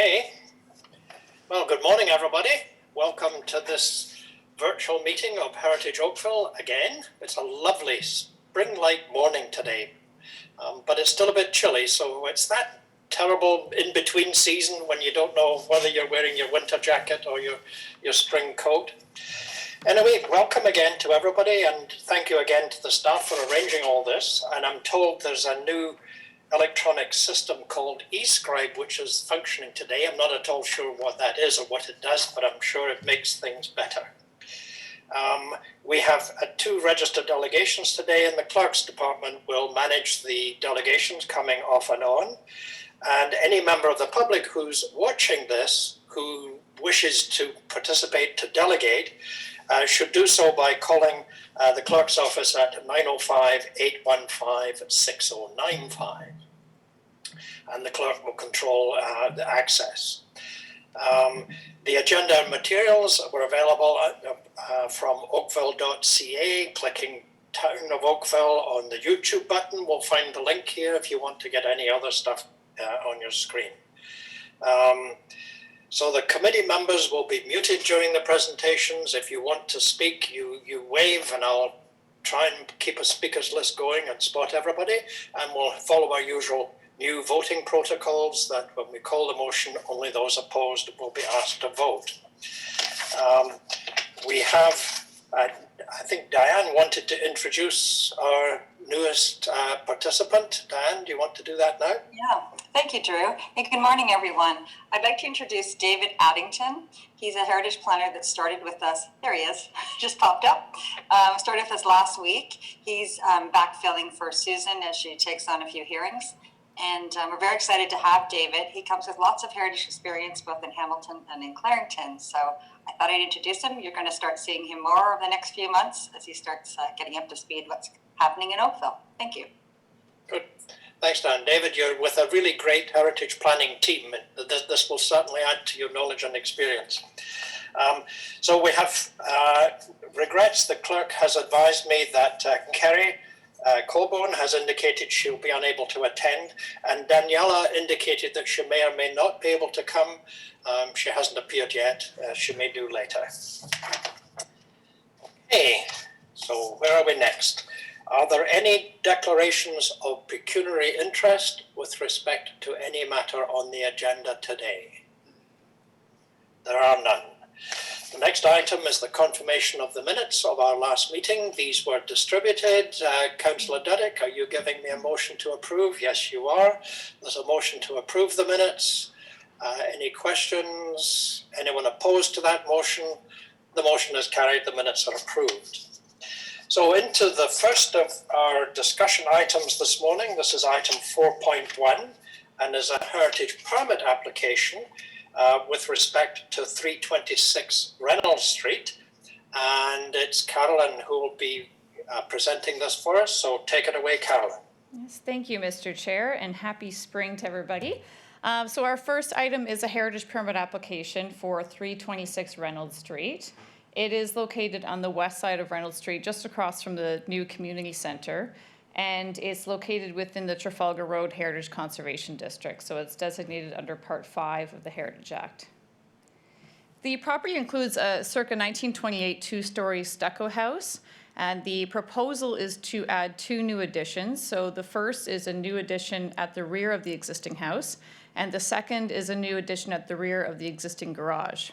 Okay. Well, good morning, everybody. Welcome to this virtual meeting of Heritage Oakville again. It's a lovely spring-like morning today, but it's still a bit chilly, so it's that terrible in-between season when you don't know whether you're wearing your winter jacket or your spring coat. Anyway, welcome again to everybody, and thank you again to the staff for arranging all this. And I'm told there's a new electronic system called eScribe, which is functioning today. I'm not at all sure what that is or what it does, but I'm sure it makes things better. We have two registered delegations today, and the clerk's department will manage the delegations coming off and on. And any member of the public who's watching this, who wishes to participate, to delegate, should do so by calling the clerk's office at 905-815-6095. And the clerk will control the access. The agenda and materials were available from oakville.ca. Clicking Town of Oakville on the YouTube button will find the link here if you want to get any other stuff on your screen. So the committee members will be muted during the presentations. If you want to speak, you wave, and I'll try and keep a speakers list going and spot everybody, and we'll follow our usual new voting protocols that when we call the motion, only those opposed will be asked to vote. We have, I think Diane wanted to introduce our newest participant. Diane, do you want to do that now? Yeah, thank you, Drew. Hey, good morning, everyone. I'd like to introduce David Addington. He's a heritage planner that started with us. There he is, just popped up. Started with us last week. He's backfilling for Susan as she takes on a few hearings. And we're very excited to have David. He comes with lots of heritage experience, both in Hamilton and in Clarington. So I thought I'd introduce him. You're going to start seeing him more over the next few months as he starts getting up to speed what's happening in Oakville. Thank you. Good. Thanks, Dan. David, you're with a really great heritage planning team. This will certainly add to your knowledge and experience. So we have regrets. The clerk has advised me that Kerry Colborne has indicated she'll be unable to attend, and Daniela indicated that she may or may not be able to come. She hasn't appeared yet. She may do later. Okay, so where are we next? Are there any declarations of pecuniary interest with respect to any matter on the agenda today? There are none. The next item is the confirmation of the minutes of our last meeting. These were distributed. Councillor Duddick, are you giving me a motion to approve? Yes, you are. There's a motion to approve the minutes. Any questions? Anyone opposed to that motion? The motion is carried. The minutes are approved. So into the first of our discussion items this morning. This is item 4.1 and is a heritage permit application with respect to 326 Reynolds Street. And it's Carolyn who will be presenting this for us. So take it away, Carolyn. Yes, thank you, Mr. Chair, and happy spring to everybody. So our first item is a heritage permit application for 326 Reynolds Street. It is located on the west side of Reynolds Street, just across from the new community center, and it's located within the Trafalgar Road Heritage Conservation District, so it's designated under Part 5 of the Heritage Act. The property includes a circa 1928 two-story stucco house, and the proposal is to add two new additions. So the first is a new addition at the rear of the existing house, and the second is a new addition at the rear of the existing garage.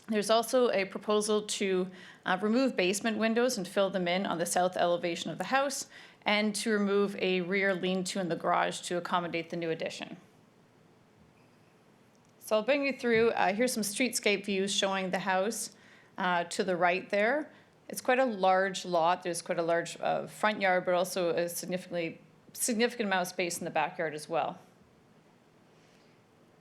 There's also a proposal to remove basement windows and fill them in on the south elevation of the house, and to remove a rear lean-to in the garage to accommodate the new addition. So I'll bring you through, here's some streetscape views showing the house to the right there. It's quite a large lot. There's quite a large front yard, but also a significant amount of space in the backyard as well.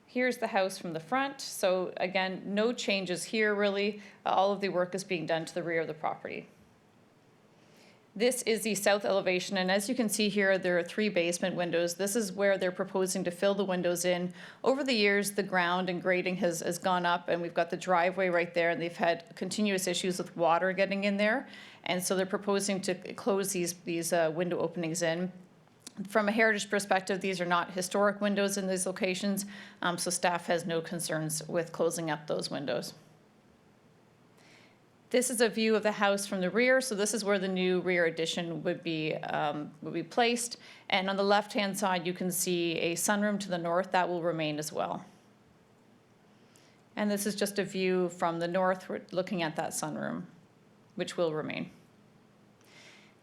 Here's the house from the front. So again, no changes here really. All of the work is being done to the rear of the property. This is the south elevation, and as you can see here, there are three basement windows. This is where they're proposing to fill the windows in. Over the years, the ground and grading has gone up, and we've got the driveway right there, and they've had continuous issues with water getting in there. And so they're proposing to close these window openings in. From a heritage perspective, these are not historic windows in these locations, so staff has no concerns with closing up those windows. This is a view of the house from the rear, so this is where the new rear addition would be placed. And on the left-hand side, you can see a sunroom to the north that will remain as well. And this is just a view from the north, we're looking at that sunroom, which will remain.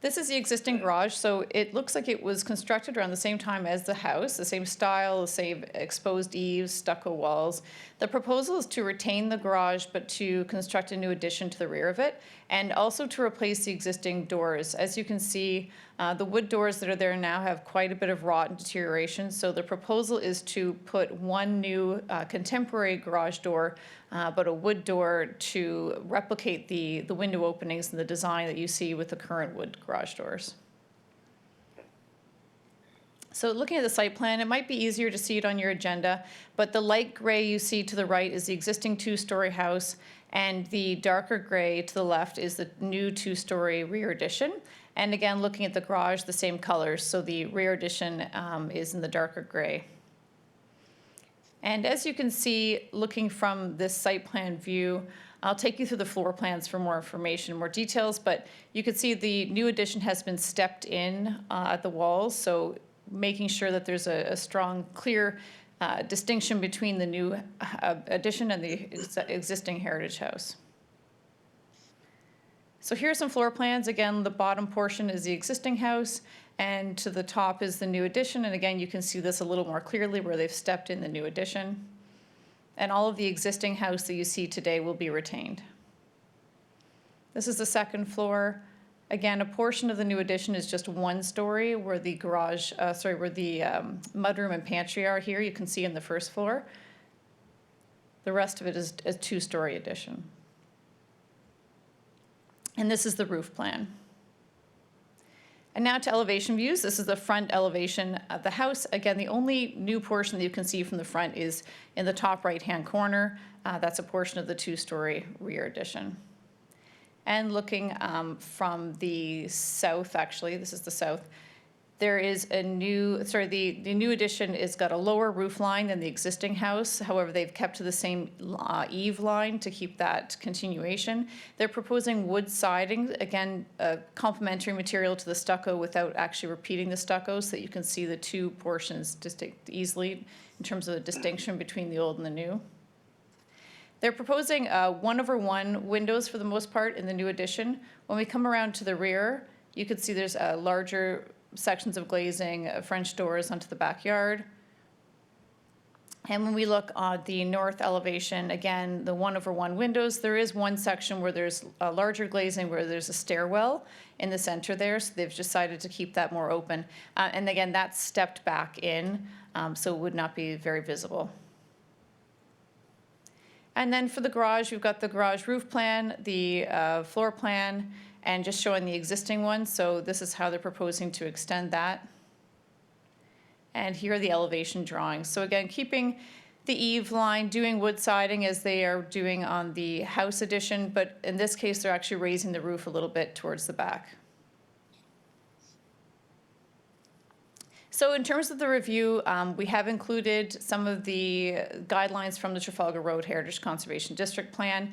This is the existing garage, so it looks like it was constructed around the same time as the house, the same style, the same exposed eaves, stucco walls. The proposal is to retain the garage, but to construct a new addition to the rear of it, and also to replace the existing doors. As you can see, the wood doors that are there now have quite a bit of rot and deterioration, so the proposal is to put one new contemporary garage door, but a wood door to replicate the window openings and the design that you see with the current wood garage doors. So looking at the site plan, it might be easier to see it on your agenda, but the light gray you see to the right is the existing two-story house, and the darker gray to the left is the new two-story rear addition. And again, looking at the garage, the same colors, so the rear addition is in the darker gray. And as you can see, looking from this site plan view, I'll take you through the floor plans for more information, more details, but you can see the new addition has been stepped in at the walls, so making sure that there's a strong, clear distinction between the new addition and the existing heritage house. So here are some floor plans. Again, the bottom portion is the existing house, and to the top is the new addition. And again, you can see this a little more clearly where they've stepped in the new addition. And all of the existing house that you see today will be retained. This is the second floor. Again, a portion of the new addition is just one story where the garage, where the mudroom and pantry are here. You can see in the first floor. The rest of it is a two-story addition. And this is the roof plan. And now to elevation views. This is the front elevation of the house. Again, the only new portion that you can see from the front is in the top right-hand corner. That's a portion of the two-story rear addition. And looking from the south, actually, this is the south, there is a new, the new addition has got a lower roof line than the existing house. However, they've kept to the same eave line to keep that continuation. They're proposing wood siding, again, a complementary material to the stucco without actually repeating the stucco, so that you can see the two portions distinct easily in terms of the distinction between the old and the new. They're proposing 1/1 windows for the most part in the new addition. When we come around to the rear, you can see there's larger sections of glazing, French doors onto the backyard. And when we look at the north elevation, again, the 1/1 windows, there is one section where there's a larger glazing where there's a stairwell in the center there, so they've decided to keep that more open. And again, that's stepped back in, so it would not be very visible. And then for the garage, we've got the garage roof plan, the floor plan, and just showing the existing one. So this is how they're proposing to extend that. And here are the elevation drawings. So again, keeping the eave line, doing wood siding as they are doing on the house addition, but in this case, they're actually raising the roof a little bit towards the back. So in terms of the review, we have included some of the guidelines from the Trafalgar Road Heritage Conservation District Plan.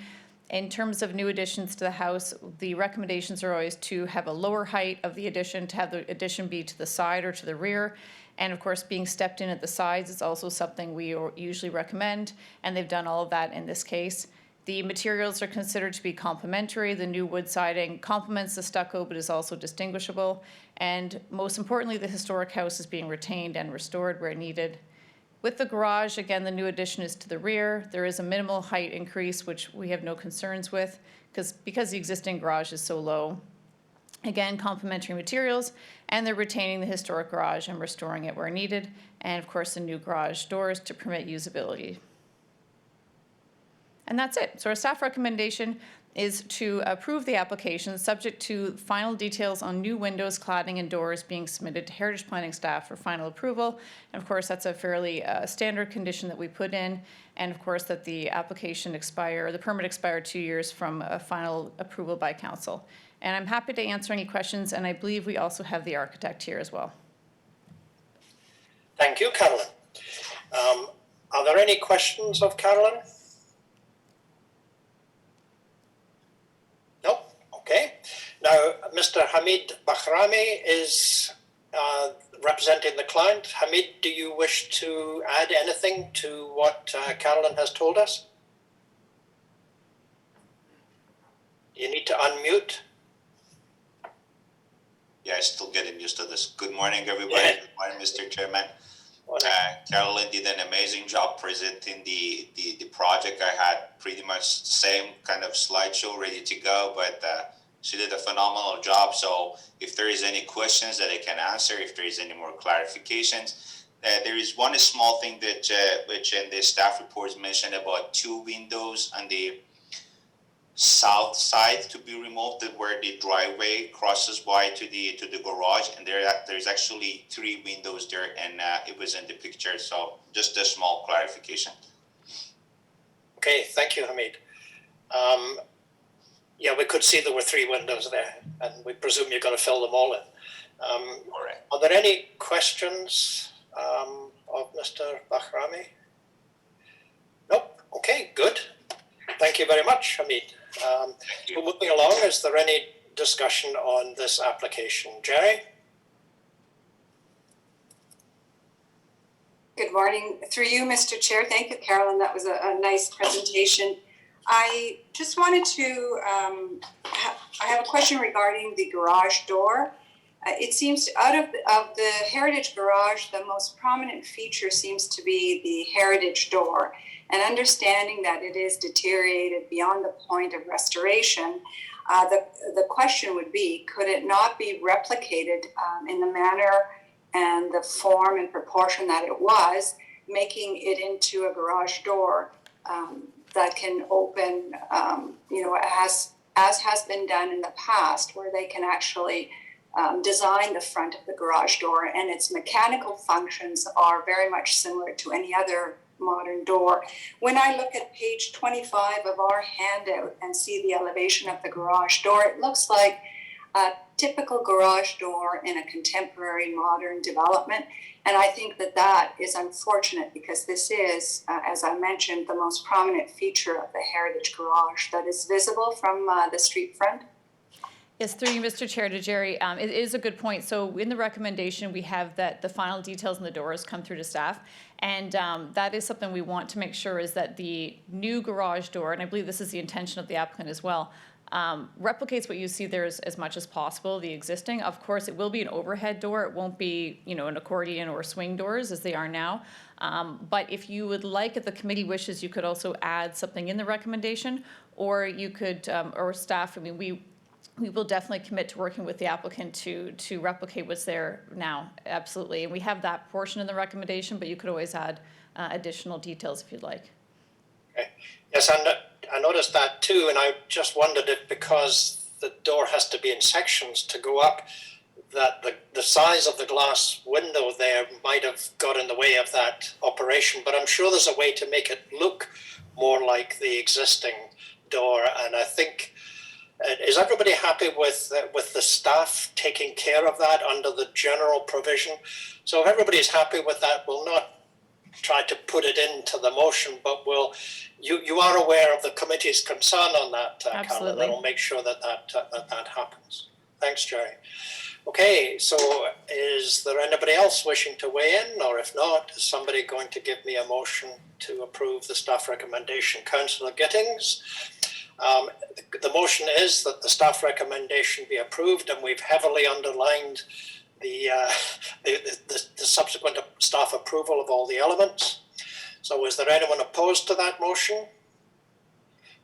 In terms of new additions to the house, the recommendations are always to have a lower height of the addition, to have the addition be to the side or to the rear. And of course, being stepped in at the sides is also something we usually recommend, and they've done all of that in this case. The materials are considered to be complementary. The new wood siding complements the stucco, but is also distinguishable. And most importantly, the historic house is being retained and restored where needed. With the garage, again, the new addition is to the rear. There is a minimal height increase, which we have no concerns with, because the existing garage is so low. Again, complementary materials, and they're retaining the historic garage and restoring it where needed. And of course, the new garage doors to permit usability. And that's it. So our staff recommendation is to approve the application subject to final details on new windows, cladding, and doors being submitted to Heritage Planning staff for final approval. And of course, that's a fairly standard condition that we put in. And of course, that the permit expire 2 years from a final approval by council. And I'm happy to answer any questions, and I believe we also have the architect here as well. Thank you, Carolyn. Are there any questions of Carolyn? No? Okay. Now, Mr. Hamid Bahrami is representing the client. Hamid, do you wish to add anything to what Carolyn has told us? You need to unmute. Yeah, still getting used to this. Good morning, everybody. Yeah. Good morning, Mr. Chairman. Carolyn. Carolyn did an amazing job presenting the project. I had pretty much the same kind of slideshow ready to go, but she did a phenomenal job. So if there is any questions that I can answer, if there is any more clarifications, there is one small thing that which in the staff reports mentioned about 2 windows on the south side to be removed, where the driveway crosses by to the garage, and there's actually 3 windows there, and it was in the picture. So just a small clarification. Okay, thank you, Hamid. Yeah, we could see there were 3 windows there, and we presume you're going to fill them all in. All right. Are there any questions of Mr. Bahrami? Nope. Okay, good. Thank you very much, Hamid. So moving along, is there any discussion on this application? Jerry? Good morning. Through you, Mr. Chair. Thank you, Carolyn. That was a nice presentation. I just wanted to, I have a question regarding the garage door. It seems out of the heritage garage, the most prominent feature seems to be the heritage door. And understanding that it is deteriorated beyond the point of restoration, the question would be, could it not be replicated in the manner and the form and proportion that it was, making it into a garage door that can open, as has been done in the past, where they can actually design the front of the garage door, and its mechanical functions are very much similar to any other modern door. When I look at page 25 of our handout and see the elevation of the garage door, it looks like a typical garage door in a contemporary modern development. And I think that that is unfortunate, because this is, as I mentioned, the most prominent feature of the heritage garage that is visible from the street front. Yes, through you, Mr. Chair, to Jerry. It is a good point. So in the recommendation, we have that the final details in the doors come through to staff. And that is something we want to make sure is that the new garage door, and I believe this is the intention of the applicant as well, replicates what you see there as much as possible, the existing. Of course, it will be an overhead door. It won't be, an accordion or swing doors as they are now. But if you would like, if the committee wishes, you could also add something in the recommendation, or you could, or staff, we will definitely commit to working with the applicant to replicate what's there now, absolutely. And we have that portion in the recommendation, but you could always add additional details if you'd like. Okay. Yes, and I noticed that too, and I just wondered if, because the door has to be in sections to go up, that the size of the glass window there might have got in the way of that operation, but I'm sure there's a way to make it look more like the existing door, and I think, is everybody happy with the staff taking care of that under the general provision? So if everybody's happy with that, we'll not try to put it into the motion, but you are aware of the committee's concern on that, Carolyn, and we'll make sure that happens. Thanks, Jerry. Okay, so is there anybody else wishing to weigh in, or if not, is somebody going to give me a motion to approve the staff recommendation? Councillor Gittings. The motion is that the staff recommendation be approved, and we've heavily underlined the subsequent staff approval of all the elements. So is there anyone opposed to that motion?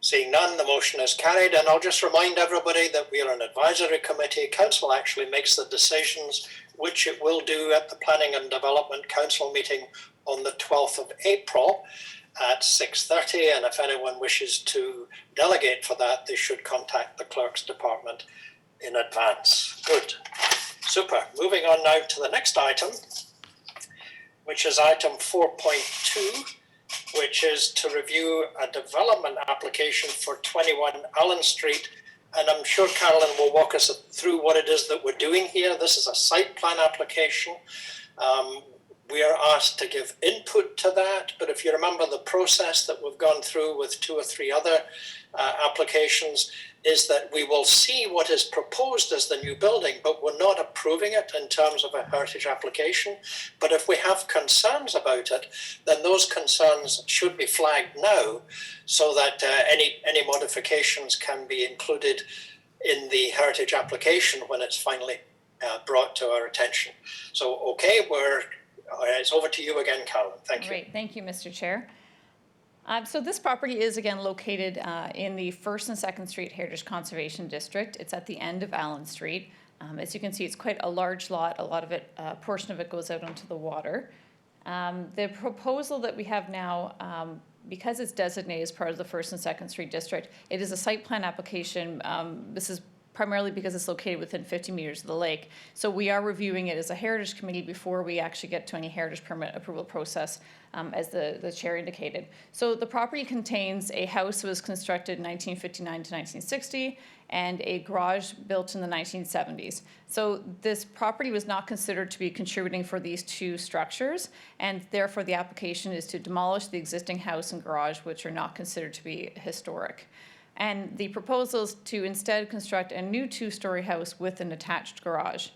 Seeing none, the motion is carried, and I'll just remind everybody that we are an advisory committee. Council actually makes the decisions, which it will do at the Planning and Development Council meeting on the 12th of April. At 6:30, and if anyone wishes to delegate for that, they should contact the clerk's department in advance. Good. Super. Moving on now to the next item, which is item 4.2, which is to review a development application for 21 Allen Street. And I'm sure Carolyn will walk us through what it is that we're doing here. This is a site plan application. we are asked to give input to that, but if you remember the process that we've gone through with 2 or 3 other applications, is that we will see what is proposed as the new building, but we're not approving it in terms of a heritage application. But if we have concerns about it, then those concerns should be flagged now so that any modifications can be included in the heritage application when it's finally brought to our attention. So, okay, it's over to you again, Carolyn. Thank you. Great, thank you, Mr. Chair. So this property is again located in the 1st and 2nd Street Heritage Conservation District. It's at the end of Allen Street. As you can see, it's quite a large lot. A lot of it, portion of it goes out onto the water. The proposal that we have now, because it's designated as part of the 1st and 2nd Street District, it is a site plan application. This is primarily because it's located within 50 meters of the lake. So we are reviewing it as a heritage committee before we actually get to any heritage permit approval process, as the chair indicated. So the property contains a house that was constructed in 1959 to 1960 and a garage built in the 1970s. So this property was not considered to be contributing for these 2 structures, and therefore the application is to demolish the existing house and garage, which are not considered to be historic. And the proposal is to instead construct a new 2-story house with an attached garage.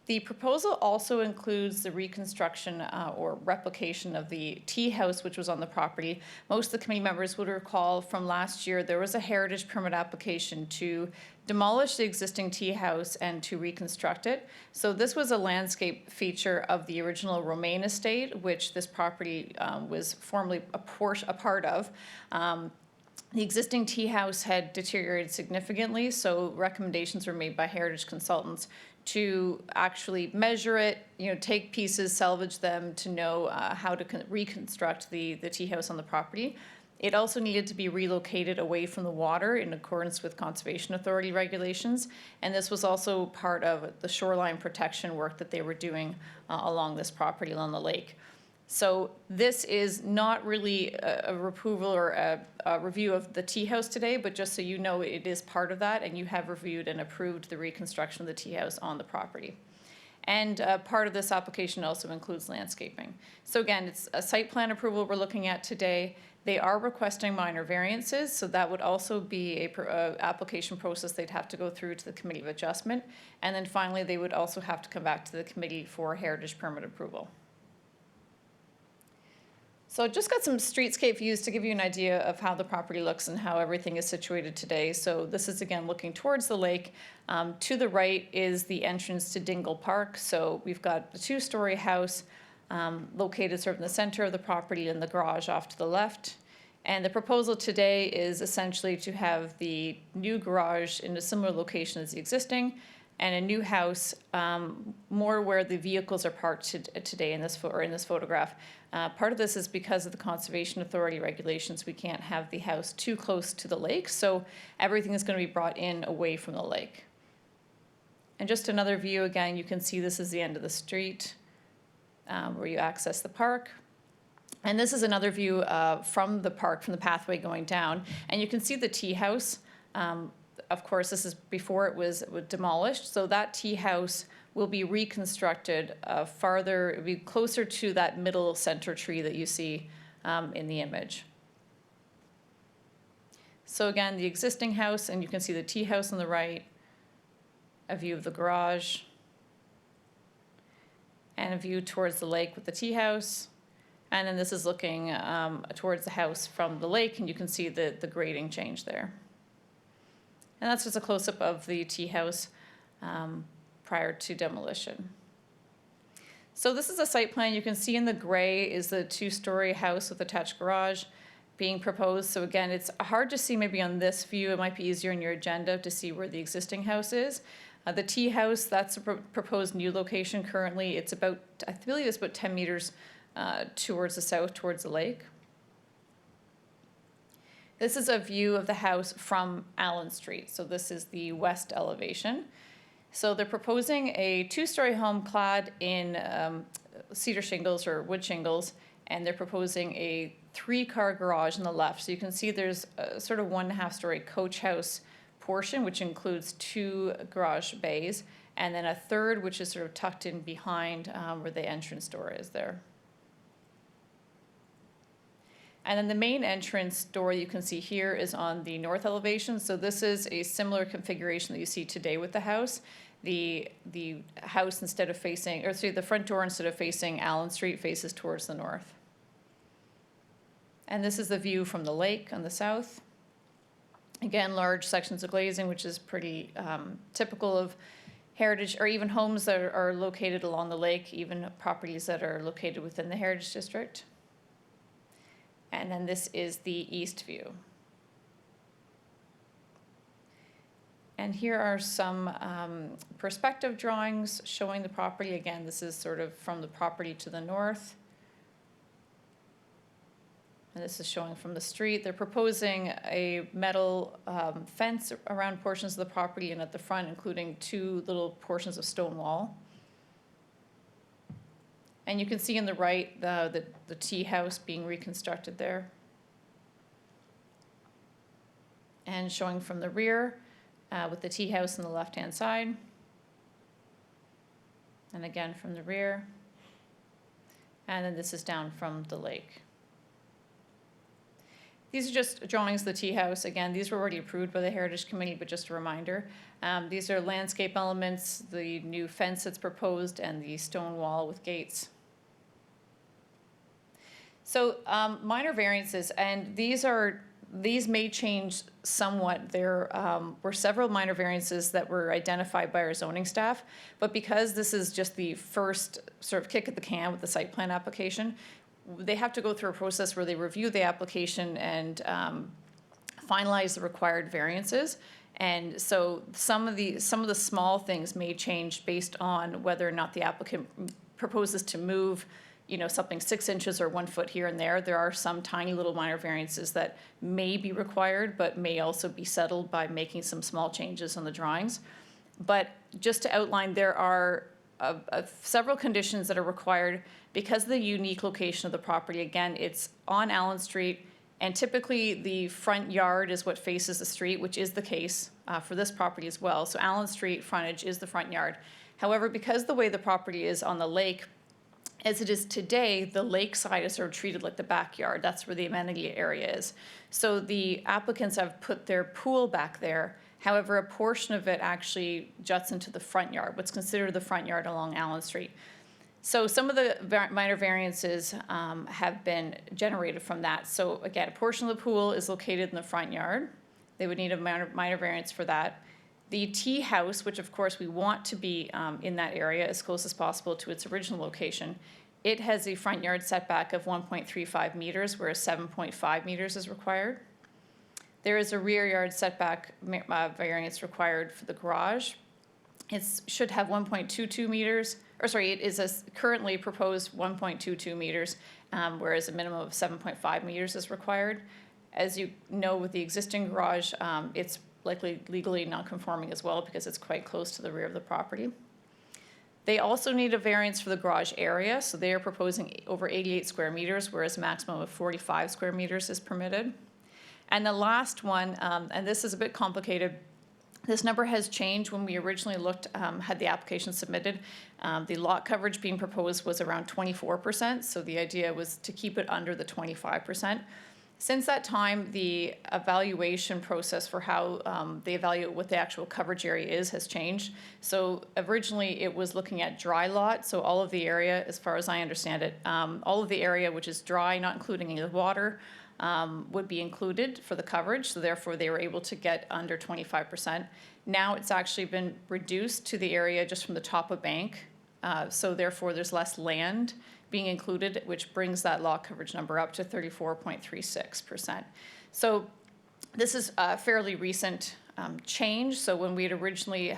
The proposal also includes the reconstruction or replication of the tea house which was on the property. Most of the committee members would recall from last year there was a heritage permit application to demolish the existing tea house and to reconstruct it. So this was a landscape feature of the original Romaine estate, which this property was formerly a part of. The existing tea house had deteriorated significantly, so recommendations were made by heritage consultants to actually measure it, take pieces, salvage them to know how to reconstruct the tea house on the property. It also needed to be relocated away from the water in accordance with Conservation Authority regulations, and this was also part of the shoreline protection work that they were doing along this property along the lake. So this is not really a approval or a review of the tea house today, but just so you know, it is part of that, and you have reviewed and approved the reconstruction of the tea house on the property. And part of this application also includes landscaping. So again, it's a site plan approval we're looking at today. They are requesting minor variances, so that would also be a application process they'd have to go through to the Committee of Adjustment. And then finally, they would also have to come back to the committee for heritage permit approval. So I just got some streetscape views to give you an idea of how the property looks and how everything is situated today. So this is again looking towards the lake. To the right is the entrance to Dingle Park. So we've got a 2-story house located sort of in the center of the property and the garage off to the left. And the proposal today is essentially to have the new garage in a similar location as the existing, and a new house more where the vehicles are parked today in this photograph. Part of this is because of the Conservation Authority regulations. We can't have the house too close to the lake, so everything is going to be brought in away from the lake. And just another view again, you can see this is the end of the street where you access the park. And this is another view from the park, from the pathway going down. And you can see the tea house. Of course, this is before it was demolished. So that tea house will be reconstructed farther, it'll be closer to that middle center tree that you see in the image. So again, the existing house, and you can see the tea house on the right, a view of the garage, and a view towards the lake with the tea house. And then this is looking towards the house from the lake, and you can see the grading change there. And that's just a close-up of the tea house prior to demolition. So this is a site plan. You can see in the gray is the 2-story house with attached garage being proposed. So again, it's hard to see maybe on this view. It might be easier in your agenda to see where the existing house is. The tea house, that's a proposed new location currently. It's about, I believe it's about 10 meters towards the south, towards the lake. This is a view of the house from Allen Street. So this is the west elevation. So they're proposing a 2-story home clad in cedar shingles or wood shingles, and they're proposing a 3-car garage on the left. So you can see there's a sort of 1.5-story coach house portion, which includes 2 garage bays, and then a third, which is sort of tucked in behind where the entrance door is there. And then the main entrance door you can see here is on the north elevation. So this is a similar configuration that you see today with the house. The house, instead of facing, or sorry, the front door, instead of facing Allen Street, faces towards the north. And this is the view from the lake on the south. Again, large sections of glazing, which is pretty typical of heritage, or even homes that are located along the lake, even properties that are located within the Heritage District. And then this is the east view. And here are some perspective drawings showing the property. Again, this is sort of from the property to the north. And this is showing from the street. They're proposing a metal fence around portions of the property and at the front, including 2 little portions of stone wall. And you can see on the right the tea house being reconstructed there. And showing from the rear with the tea house on the left-hand side. And again from the rear. And then this is down from the lake. These are just drawings of the tea house. Again, these were already approved by the Heritage Committee, but just a reminder. These are landscape elements, the new fence that's proposed, and the stone wall with gates. So minor variances, and these may change somewhat. There were several minor variances that were identified by our zoning staff, but because this is just the first sort of kick at the can with the site plan application, they have to go through a process where they review the application and finalize the required variances. And so some of the small things may change based on whether or not the applicant proposes to move, something 6 inches or 1 foot here and there. There are some tiny little minor variances that may be required, but may also be settled by making some small changes on the drawings. But just to outline, there are several conditions that are required because of the unique location of the property. Again, it's on Allen Street, and typically the front yard is what faces the street, which is the case for this property as well. So Allen Street frontage is the front yard. However, because the way the property is on the lake, as it is today, the lake side is sort of treated like the backyard. That's where the amenity area is. So the applicants have put their pool back there. However, a portion of it actually juts into the front yard, what's considered the front yard along Allen Street. So some of the minor variances have been generated from that. So again, a portion of the pool is located in the front yard. They would need a minor variance for that. The tea house, which of course we want to be in that area as close as possible to its original location, it has a front yard setback of 1.35 meters, whereas 7.5 meters is required. There is a rear yard setback variance required for the garage. It should have 1.22 meters, or sorry, it is currently proposed 1.22 meters, whereas a minimum of 7.5 meters is required. As you know, with the existing garage, it's likely legally non-conforming as well because it's quite close to the rear of the property. They also need a variance for the garage area, so they are proposing over 88 square meters, whereas a maximum of 45 square meters is permitted. And the last one, and this is a bit complicated, this number has changed. When we originally looked, had the application submitted, the lot coverage being proposed was around 24%, so the idea was to keep it under the 25%. Since that time, the evaluation process for how they evaluate what the actual coverage area is has changed. So originally it was looking at dry lot, so all of the area, as far as I understand it, all of the area which is dry, not including any water, would be included for the coverage, so therefore they were able to get under 25%. Now it's actually been reduced to the area just from the top of bank, so therefore there's less land being included, which brings that lot coverage number up to 34.36%. So this is a fairly recent change. So when we had originally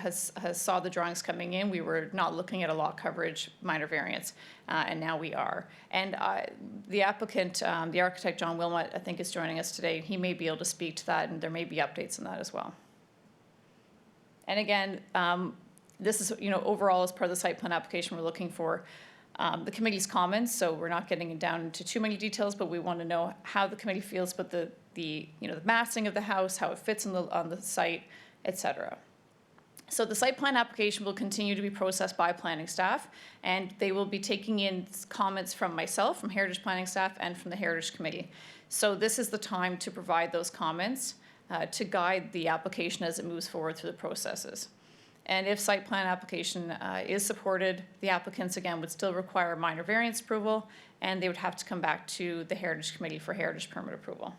saw the drawings coming in, we were not looking at a lot coverage minor variance, and now we are. And the applicant, the architect John Wilmot, I think is joining us today. He may be able to speak to that, and there may be updates on that as well. And again, this is, overall as part of the site plan application, we're looking for the committee's comments, so we're not getting down into too many details, but we want to know how the committee feels about the massing of the house, how it fits on the site, etc. So the site plan application will continue to be processed by planning staff, and they will be taking in comments from myself, from Heritage Planning staff, and from the Heritage Committee. So this is the time to provide those comments to guide the application as it moves forward through the processes. And if site plan application is supported, the applicants again would still require minor variance approval, and they would have to come back to the Heritage Committee for heritage permit approval.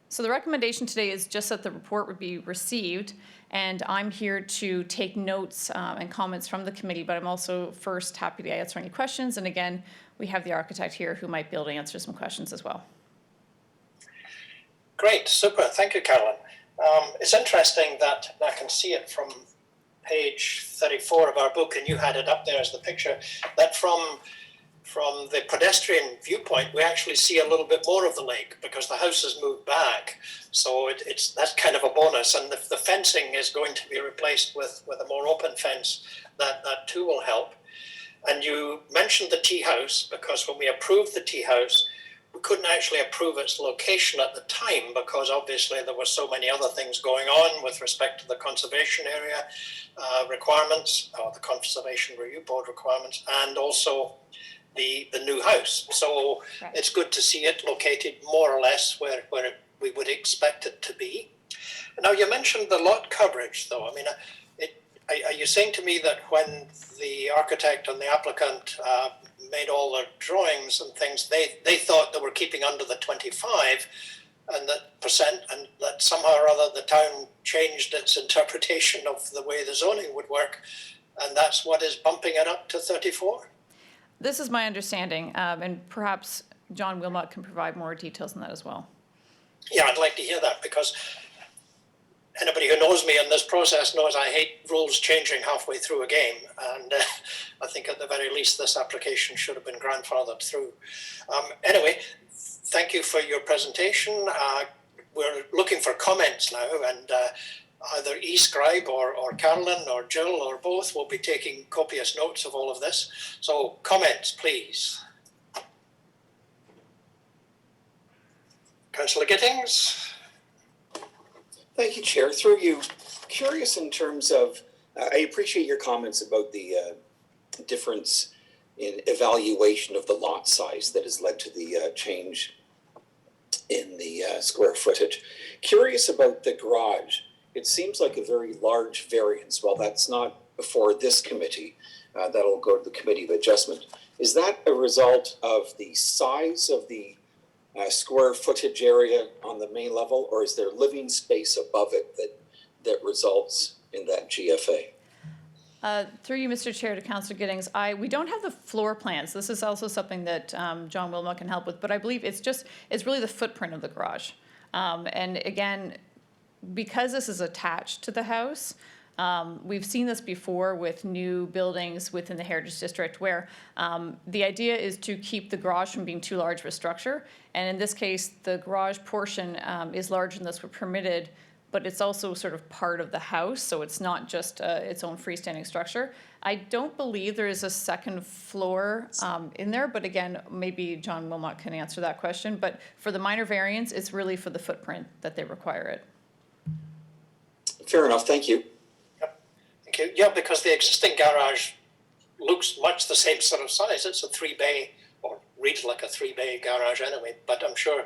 So the recommendation today is just that the report would be received, and I'm here to take notes and comments from the committee, but I'm also first happy to answer any questions. And again, we have the architect here who might be able to answer some questions as well. Great, super, thank you, Carolyn. It's interesting that I can see it from page 34 of our book, and you had it up there as the picture, that from the pedestrian viewpoint, we actually see a little bit more of the lake because the house has moved back. So that's kind of a bonus. And if the fencing is going to be replaced with a more open fence, that too will help. And you mentioned the tea house, because when we approved the tea house, we couldn't actually approve its location at the time because obviously there were so many other things going on with respect to the conservation area requirements, or the Conservation Review Board requirements, and also the new house. So right. It's good to see it located more or less where we would expect it to be. Now you mentioned the lot coverage though. I mean, are you saying to me that when the architect and the applicant made all their drawings and things, they thought they were keeping under the 25 and that percent, and that somehow or other the town changed its interpretation of the way the zoning would work, and that's what is bumping it up to 34? This is my understanding, and perhaps John Wilmot can provide more details on that as well. Yeah, I'd like to hear that, because anybody who knows me in this process knows I hate rules changing halfway through a game, and I think at the very least this application should have been grandfathered through. Anyway, thank you for your presentation. We're looking for comments now, and either eScribe or Carolyn or Jill or both will be taking copious notes of all of this. So comments, please. Councillor Gittings. Thank you, Chair. Through you, curious in terms of, I appreciate your comments about the difference in evaluation of the lot size that has led to the change in the square footage. Curious about the garage. It seems like a very large variance. Well, that's not before this committee. That'll go to the Committee of Adjustment. Is that a result of the size of the square footage area on the main level, or is there living space above it that results in that GFA? Through you, Mr. Chair, to Councillor Gittings, we don't have the floor plans. This is also something that John Wilmot can help with, but I believe it's really the footprint of the garage. And again, because this is attached to the house, we've seen this before with new buildings within the Heritage District where the idea is to keep the garage from being too large of a structure. And in this case, the garage portion is larger than this were permitted, but it's also sort of part of the house, so it's not just its own freestanding structure. I don't believe there is a second floor in there, but again, maybe John Wilmot can answer that question. But for the minor variance, it's really for the footprint that they require it. Fair enough, thank you. Yep. Thank you. Yeah, because the existing garage looks much the same sort of size. It's a 3-bay, or reads like a 3-bay garage anyway, but I'm sure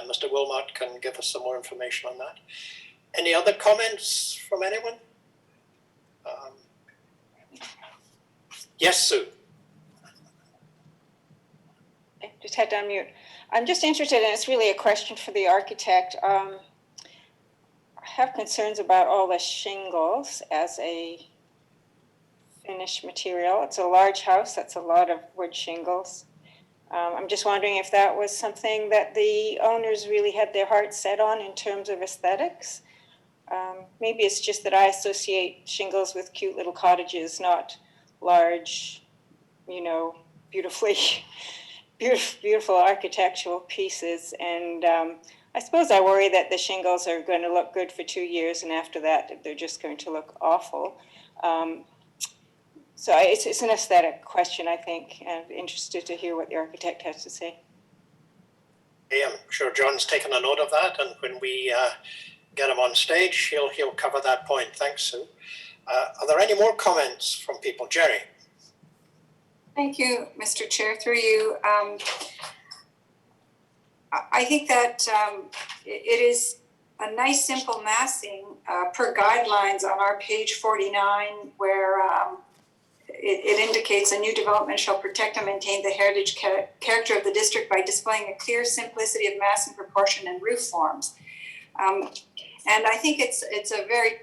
Mr. Wilmot can give us some more information on that. Any other comments from anyone? Yes, Sue. I just had to unmute. I'm just interested, and it's really a question for the architect. I have concerns about all the shingles as a finished material. It's a large house, that's a lot of wood shingles. I'm just wondering if that was something that the owners really had their heart set on in terms of aesthetics. Maybe it's just that I associate shingles with cute little cottages, not large, beautiful architectural pieces. And I suppose I worry that the shingles are going to look good for 2 years, and after that, they're just going to look awful. So it's an aesthetic question, I think, and I'm interested to hear what the architect has to say. Yeah, I'm sure John's taken a note of that, and when we get him on stage. He'll cover that point. Thanks, Sue. Are there any more comments from people? Jerry? Thank you, Mr. Chair, through you. I think that it is a nice simple massing per guidelines on our page 49, where it indicates a new development shall protect and maintain the heritage character of the district by displaying a clear simplicity of massing, proportion, and roof forms. And I think it's a very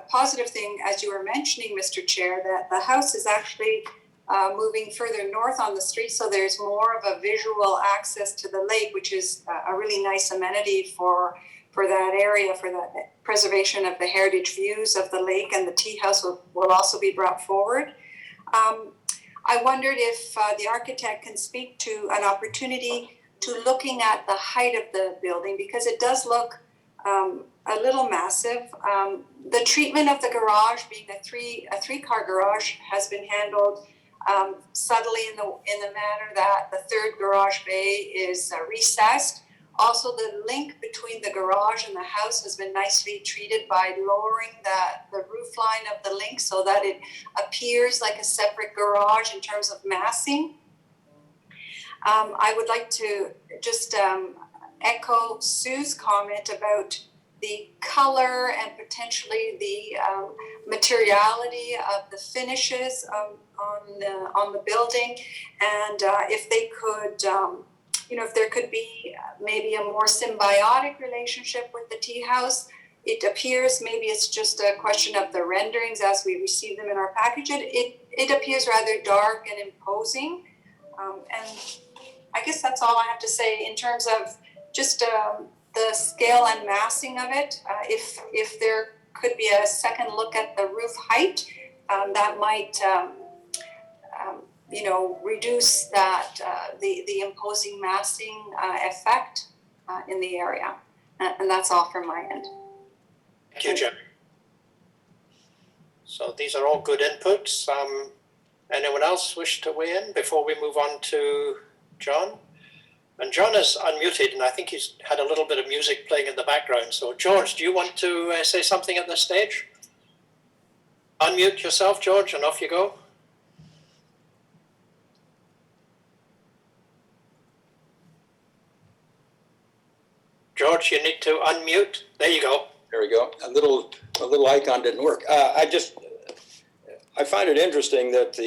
positive thing, as you were mentioning, Mr. Chair, that the house is actually moving further north on the street, so there's more of a visual access to the lake, which is a really nice amenity for that area, for the preservation of the heritage views of the lake, and the tea house will also be brought forward. I wondered if the architect can speak to an opportunity to looking at the height of the building, because it does look a little massive. The treatment of the garage, being a three-car garage, has been handled subtly in the manner that the third garage bay is recessed. Also, the link between the garage and the house has been nicely treated by lowering the roof line of the link so that it appears like a separate garage in terms of massing. I would like to just echo Sue's comment about the color and potentially the materiality of the finishes on the building, and if they could, if there could be maybe a more symbiotic relationship with the tea house. It appears maybe it's just a question of the renderings as we receive them in our package. It appears rather dark and imposing, and I guess that's all I have to say in terms of just the scale and massing of it. If there could be a second look at the roof height, that might reduce that the imposing massing effect in the area. And that's all from my end. Thank you, Jerry. So these are all good inputs. Anyone else wish to weigh in before we move on to John? And John is unmuted, and I think he's had a little bit of music playing in the background. So George, do you want to say something at this stage? Unmute yourself, George, and off you go. George, you need to unmute. There you go. There we go. A little icon didn't work. I find it interesting that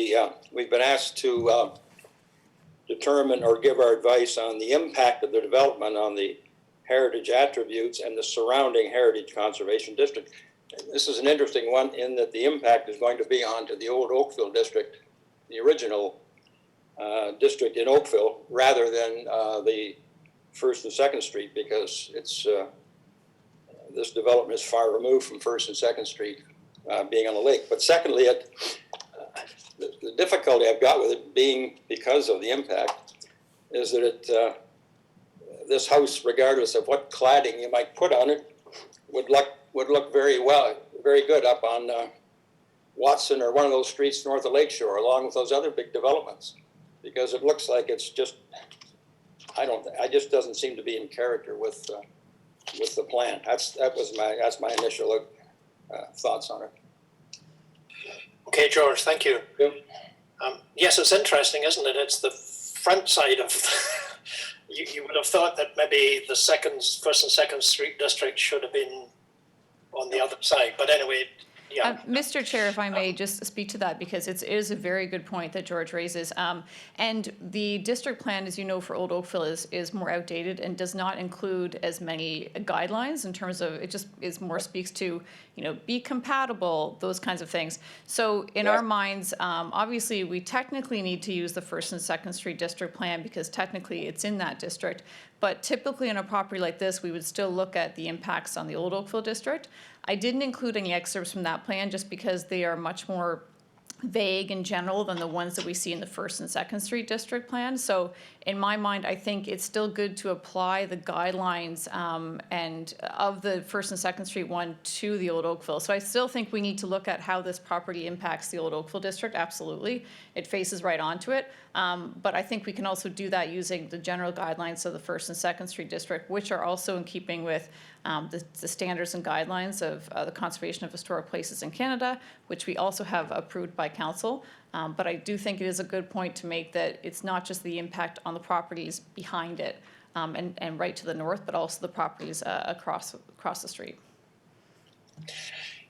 we've been asked to determine or give our advice on the impact of the development on the heritage attributes and the surrounding heritage conservation district. This is an interesting one in that the impact is going to be onto the old Oakville district, the original district in Oakville, rather than the First and Second Street, because it's this development is far removed from First and Second Street being on the lake. But secondly, the difficulty I've got with it being because of the impact is that this house, regardless of what cladding you might put on it, would look very good up on Watson or one of those streets north of Lakeshore, along with those other big developments, because it looks like it's just I just doesn't seem to be in character with the plan. That's my initial thoughts on it. Okay, George, thank you. Yep. Yes, it's interesting, isn't it? It's the front side of. You would have thought that maybe the First and Second Street district should have been on the other side, but anyway. Yeah. Mr. Chair, if I may just speak to that, because it is a very good point that George raises. And the district plan, as you know, for Old Oakville is more outdated and does not include as many guidelines in terms of, it just is more speaks to, be compatible, those kinds of things. So in our minds, obviously we technically need to use the First and Second Street district plan because technically it's in that district. But typically on a property like this, we would still look at the impacts on the Old Oakville district. I didn't include any excerpts from that plan just because they are much more vague in general than the ones that we see in the First and Second Street District Plan. So in my mind, I think it's still good to apply the guidelines and of the First and Second Street one to the Old Oakville. So I still think we need to look at how this property impacts the Old Oakville District, absolutely. It faces right onto it. But I think we can also do that using the general guidelines of the First and Second Street District, which are also in keeping with the standards and guidelines of the Conservation of Historic Places in Canada, which we also have approved by council. But I do think it is a good point to make that it's not just the impact on the properties behind it and right to the north, but also the properties across the street.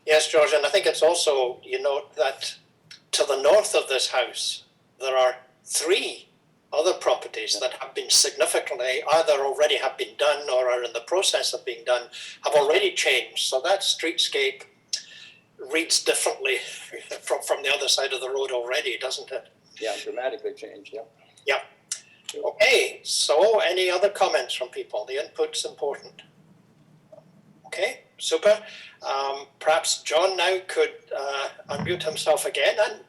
Yes, George, and I think it's also, you note that to the north of this house, there are 3 other properties that have been significantly, either already have been done or are in the process of being done, have already changed. So that streetscape reads differently from the other side of the road already, doesn't it? Yeah, dramatically changed, yeah. Yeah. Okay, so any other comments from people? The input's important. Okay, super. Perhaps John now could unmute himself again, and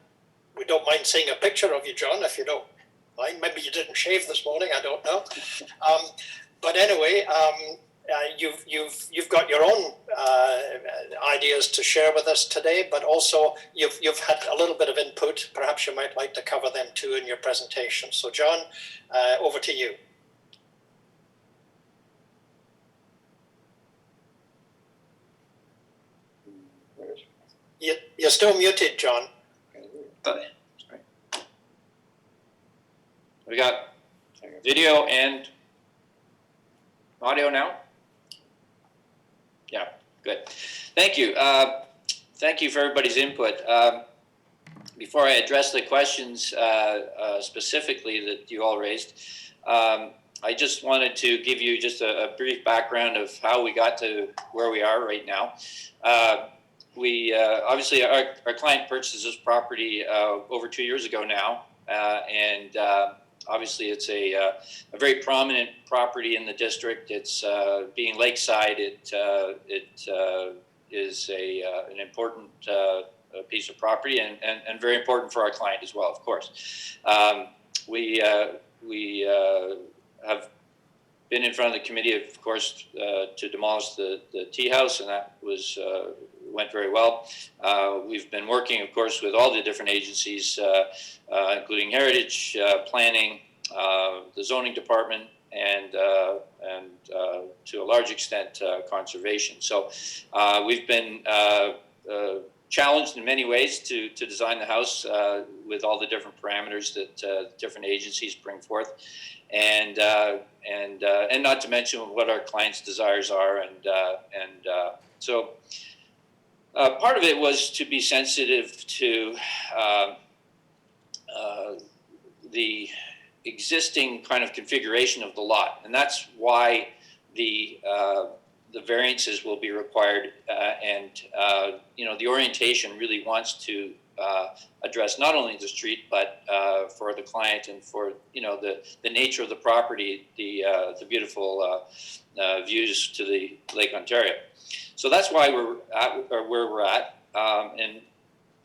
we don't mind seeing a picture of you, John, if you don't mind. Maybe you didn't shave this morning, I don't know. But anyway, you've got your own ideas to share with us today, but also you've had a little bit of input. Perhaps you might like to cover them too in your presentation. So John, over to you. You're still muted, John. Sorry. We got video and audio now? Yeah, good. Thank you. Thank you for everybody's input. Before I address the questions specifically that you all raised, I just wanted to give you just a brief background of how we got to where we are right now. We obviously our client purchased this property over 2 years ago now, and obviously it's a very prominent property in the district. It's being lakeside. It is an important piece of property and very important for our client as well, of course. We have been in front of the committee, of course, to demolish the tea house, and that went very well. We've been working, of course, with all the different agencies, including Heritage, Planning, the Zoning Department, and to a large extent, Conservation. So we've been challenged in many ways to design the house with all the different parameters that different agencies bring forth, and not to mention what our clients' desires are, so. Part of it was to be sensitive to the existing kind of configuration of the lot, and that's why the variances will be required. The orientation really wants to address not only the street, but for the client and for the nature of the property, the beautiful views to the Lake Ontario. So that's why we're at where we're at. And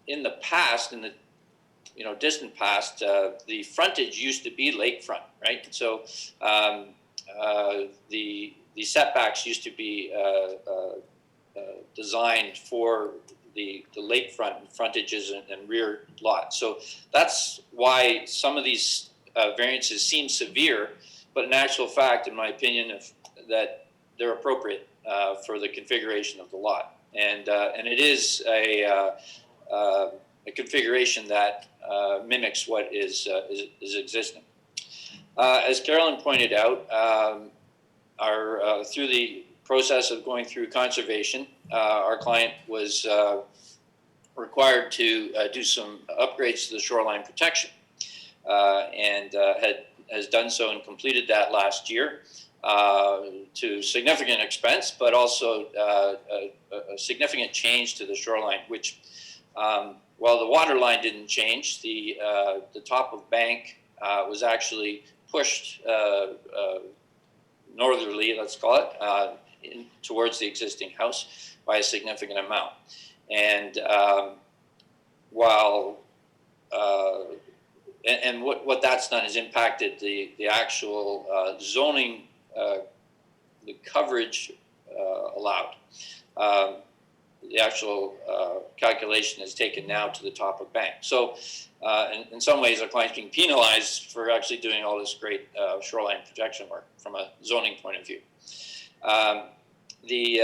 in the past, in the distant past, the frontage used to be lakefront, right? So the setbacks used to be designed for the lakefront frontages and rear lots. So that's why some of these variances seem severe, but in actual fact, in my opinion, that they're appropriate for the configuration of the lot, and it is a configuration that mimics what is existing. As Carolyn pointed out, through the process of going through conservation, our client was required to do some upgrades to the shoreline protection, and has done so and completed that last year. To significant expense, but also a significant change to the shoreline, which, while the water line didn't change, the top of bank was actually pushed northerly, let's call it, towards the existing house by a significant amount. And while and what that's done is impacted the actual zoning, the coverage allowed. The actual calculation is taken now to the top of bank. So in some ways, our client's being penalized for actually doing all this great shoreline protection work from a zoning point of view. The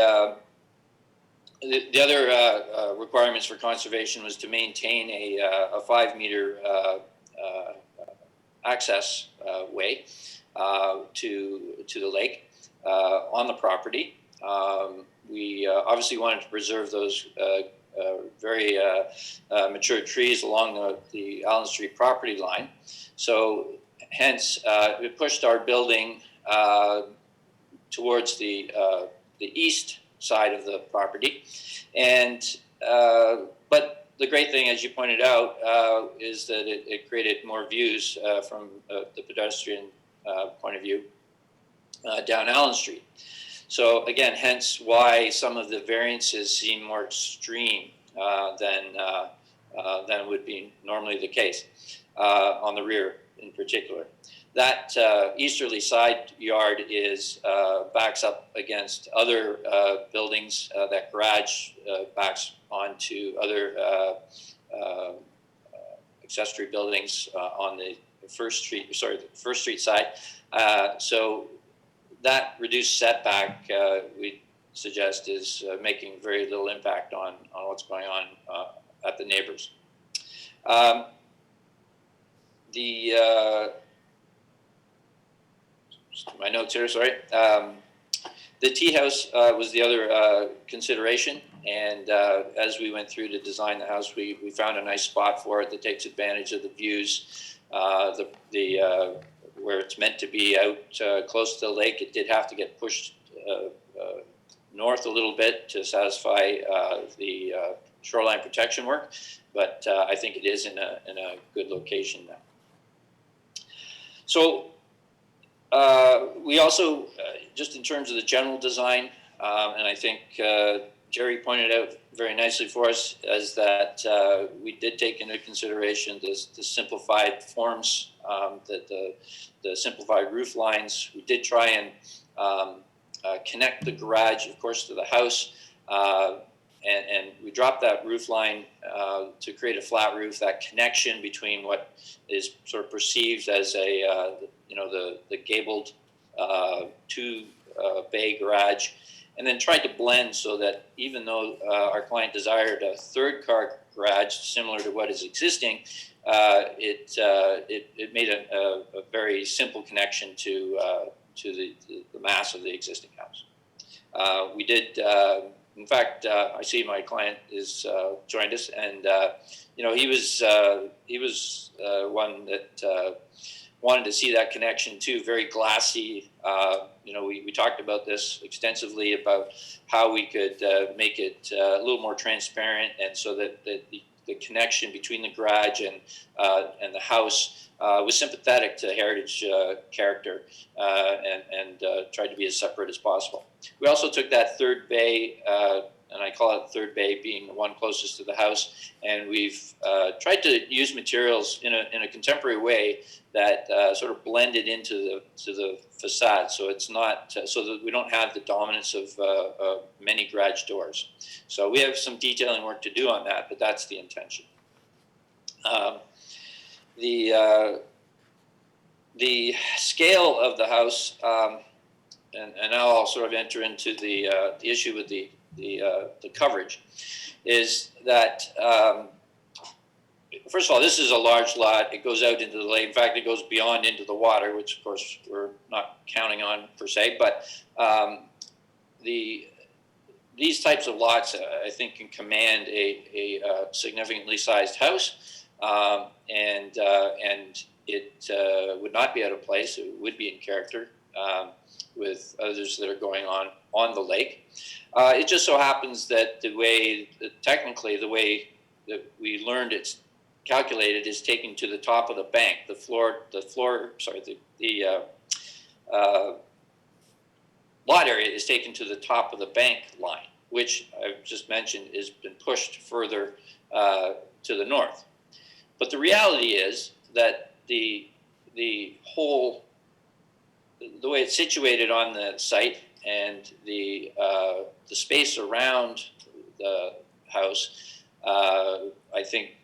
other requirements for conservation was to maintain a 5-meter access way to the lake on the property. We obviously wanted to preserve those very mature trees along the Allen Street property line. So hence, we pushed our building towards the east side of the property. And but the great thing, as you pointed out, is that it created more views from the pedestrian point of view down Allen Street. So again, hence why some of the variances seem more extreme than would be normally the case on the rear in particular. That easterly side yard is backs up against other buildings. That garage backs onto other accessory buildings on the First Street side. So that reduced setback, we suggest, is making very little impact on what's going on at the neighbors. My notes here, sorry. The tea house was the other consideration, and as we went through to design the house, we found a nice spot for it that takes advantage of the views. Where it's meant to be out close to the lake, it did have to get pushed north a little bit to satisfy the shoreline protection work, but I think it is in a good location now. So we also, just in terms of the general design, and I think Jerry pointed out very nicely for us, is that we did take into consideration the simplified forms, the simplified roof lines. We did try and connect the garage, of course, to the house, and we dropped that roof line to create a flat roof. That connection between what is sort of perceived as the gabled two-bay garage, and then tried to blend so that even though our client desired a third-car garage similar to what is existing, it made a very simple connection to the mass of the existing house. We did, in fact, I see my client is joined us, and he was one that wanted to see that connection too. Very glassy. We talked about this extensively about how we could make it a little more transparent, and so that the connection between the garage and the house was sympathetic to heritage character, and tried to be as separate as possible. We also took that third bay, and I call it third bay being the one closest to the house, and we've tried to use materials in a contemporary way that sort of blended into the facade, so it's not so that we don't have the dominance of many garage doors. So we have some detailing work to do on that, but that's the intention. The scale of the house, and now I'll sort of enter into the issue with the coverage, is that first of all, this is a large lot. It goes out into the lake. In fact, it goes beyond into the water, which of course we're not counting on per se. But these types of lots, I think, can command a significantly sized house, and it would not be out of place. It would be in character with others that are going on the lake. It just so happens that technically the way that we learned it's calculated is taken to the top of the bank. The lot area is taken to the top of the bank line, which I've just mentioned has been pushed further to the north. But the reality is that the way it's situated on the site and the space around the house, I think,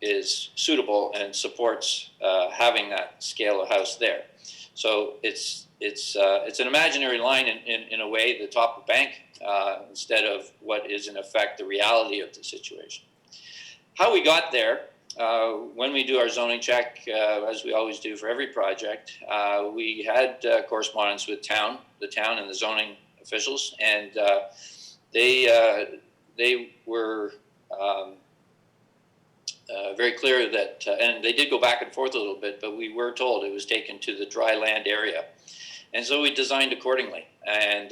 is suitable and supports having that scale of house there. So it's an imaginary line in a way, the top of bank, instead of what is in effect the reality of the situation. How we got there, when we do our zoning check, as we always do for every project, we had correspondence with the town and the zoning officials, and they were very clear that, and they did go back and forth a little bit, but we were told it was taken to the dry land area. And so we designed accordingly. And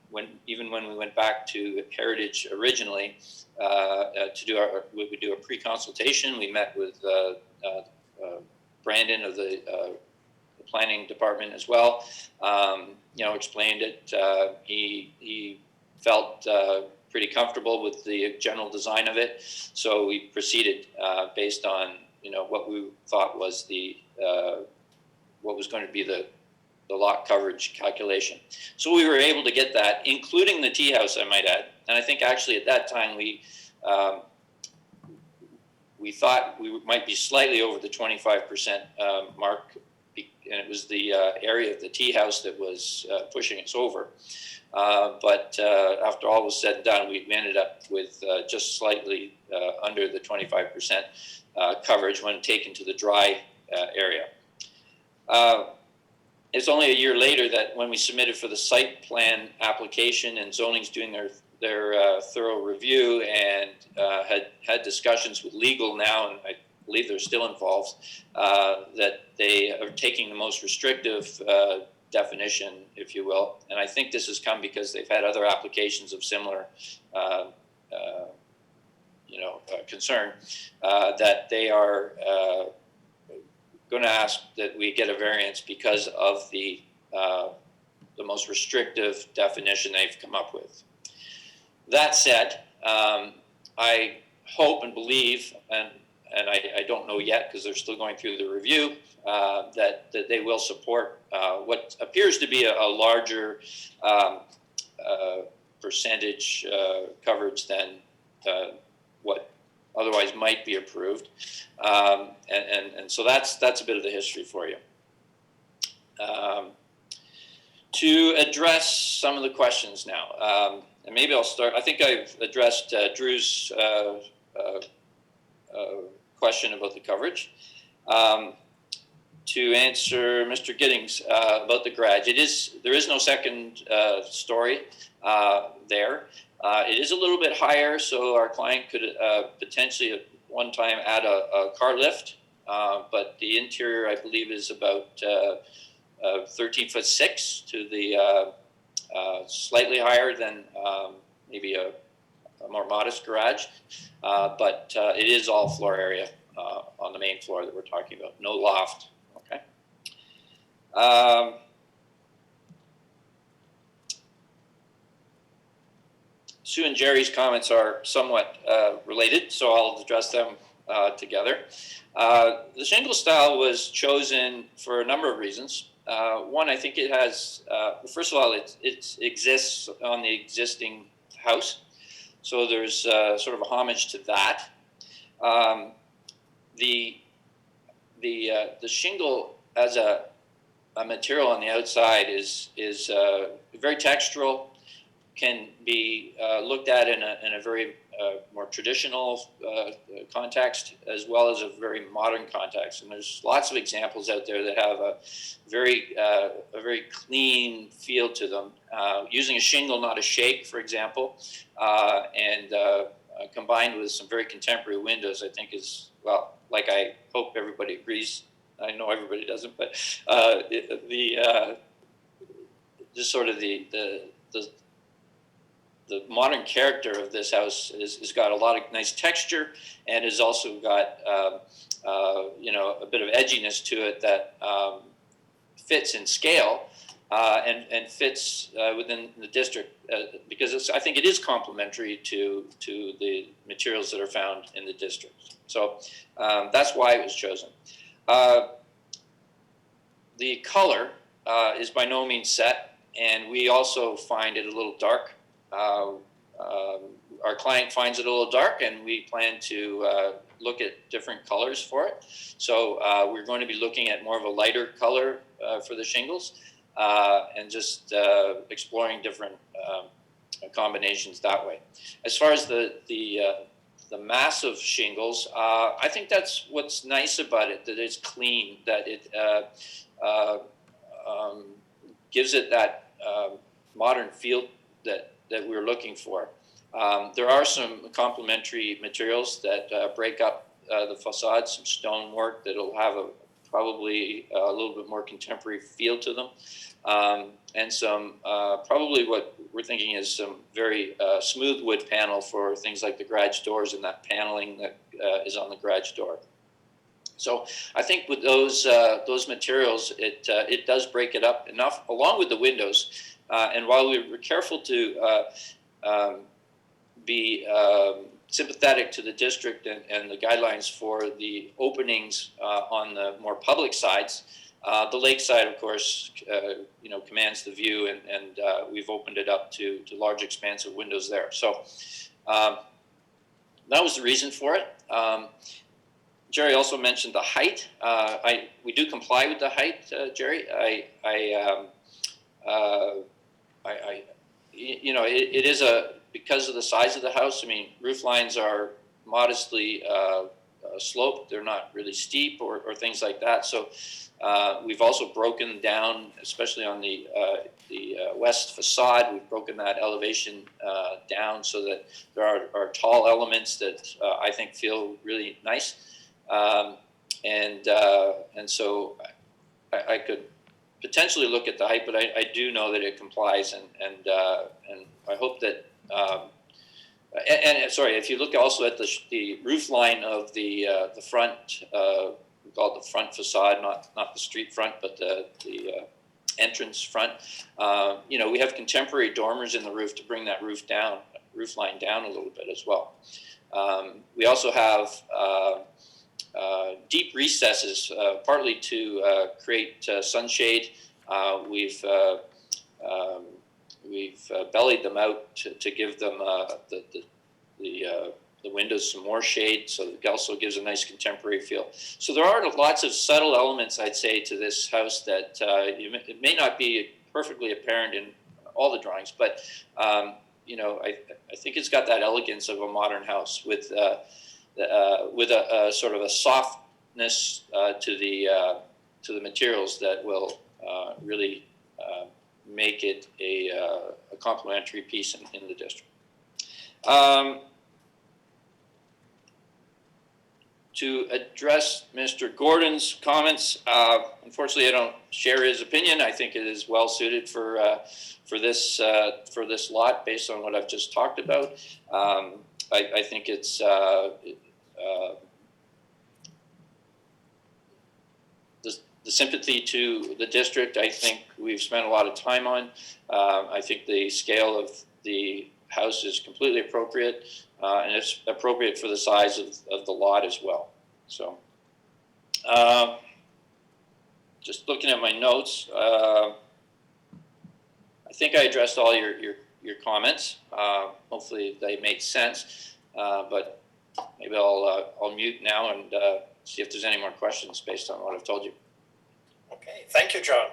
when we went back to Heritage originally, we would do a pre-consultation. We met with Brandon of the planning department as well. Explained it. He felt pretty comfortable with the general design of it, so we proceeded based on what we thought was what was going to be the lot coverage calculation. So we were able to get that, including the tea house, I might add. And I think actually at that time we thought we might be slightly over the 25% mark, and it was the area of the tea house that was pushing us over. But after all was said and done, we ended up with just slightly under the 25% coverage when taken to the dry area. It's only a year later that when we submitted for the site plan application and zoning's doing their thorough review and had discussions with legal now, and I believe they're still involved, that they are taking the most restrictive definition, if you will. And I think this has come because they've had other applications of similar concern, that they are going to ask that we get a variance because of the most restrictive definition they've come up with. That said, I hope and believe, and I don't know yet because they're still going through the review, that they will support what appears to be a larger percentage coverage than what otherwise might be approved. And so that's a bit of the history for you. To address some of the questions now, and maybe I'll start. I think I've addressed Drew's question about the coverage. To answer Mr. Giddings about the garage, there is no second story there. It is a little bit higher, so our client could potentially at one time add a car lift, but the interior, I believe, is about 13'6" to the slightly higher than maybe a more modest garage, but it is all floor area on the main floor that we're talking about, no loft. Okay. Sue and Jerry's comments are somewhat related, so I'll address them together. The shingle style was chosen for a number of reasons. One, I think it has, first of all, it exists on the existing house, so there's sort of a homage to that. The shingle as a material on the outside is very textural, can be looked at in a very more traditional context as well as a very modern context. And there's lots of examples out there that have a very clean feel to them. Using a shingle, not a shake, for example, and combined with some very contemporary windows, I think is, well, like I hope everybody agrees. I know everybody doesn't, but just sort of the modern character of this house has got a lot of nice texture and has also got a bit of edginess to it that fits in scale and fits within the district because I think it is complementary to the materials that are found in the district. So that's why it was chosen. The color is by no means set, and we also find it a little dark. Our client finds it a little dark, and we plan to look at different colors for it. So we're going to be looking at more of a lighter color for the shingles, and just exploring different combinations that way. As far as the massive shingles, I think that's what's nice about it, that it's clean, that it gives it that modern feel that we're looking for. There are some complementary materials that break up the facade, some stonework that'll have probably a little bit more contemporary feel to them, and some probably what we're thinking is some very smooth wood panel for things like the garage doors and that paneling that is on the garage door. So I think with those materials, it does break it up enough, along with the windows. And while we were careful to be sympathetic to the district and the guidelines for the openings on the more public sides, the lakeside, of course, commands the view, and we've opened it up to large expanse of windows there. So that was the reason for it. Jerry also mentioned the height. We do comply with the height, Jerry. It is because of the size of the house. I mean, roof lines are modestly sloped. They're not really steep or things like that. So we've also broken down, especially on the west facade, we've broken that elevation down so that there are tall elements that I think feel really nice. And so I could potentially look at the height, but I do know that it complies, and I hope that. Sorry, if you look also at the roof line of the front, we call it the front facade, not the street front, but the entrance front. We have contemporary dormers in the roof to bring that roof line down a little bit as well. We also have deep recesses, partly to create sunshade. We've bellied them out to give them the windows some more shade, so it also gives a nice contemporary feel. So there are lots of subtle elements, I'd say, to this house that it may not be perfectly apparent in all the drawings, but I think it's got that elegance of a modern house with a sort of a softness to the materials that will really make it a complementary piece in the district. To address Mr. Gordon's comments, unfortunately, I don't share his opinion. I think it is well suited for this lot based on what I've just talked about. I think it's the sympathy to the district. I think we've spent a lot of time on. I think the scale of the house is completely appropriate, and it's appropriate for the size of the lot as well. So, just looking at my notes, I think I addressed all your comments. Hopefully they made sense, but maybe I'll mute now and see if there's any more questions based on what I've told you. Okay, thank you, John.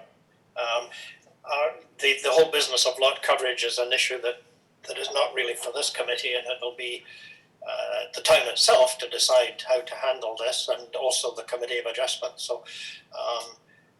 The whole business of lot coverage is an issue that is not really for this committee, and it will be the town itself to decide how to handle this, and also the committee of adjustment. So,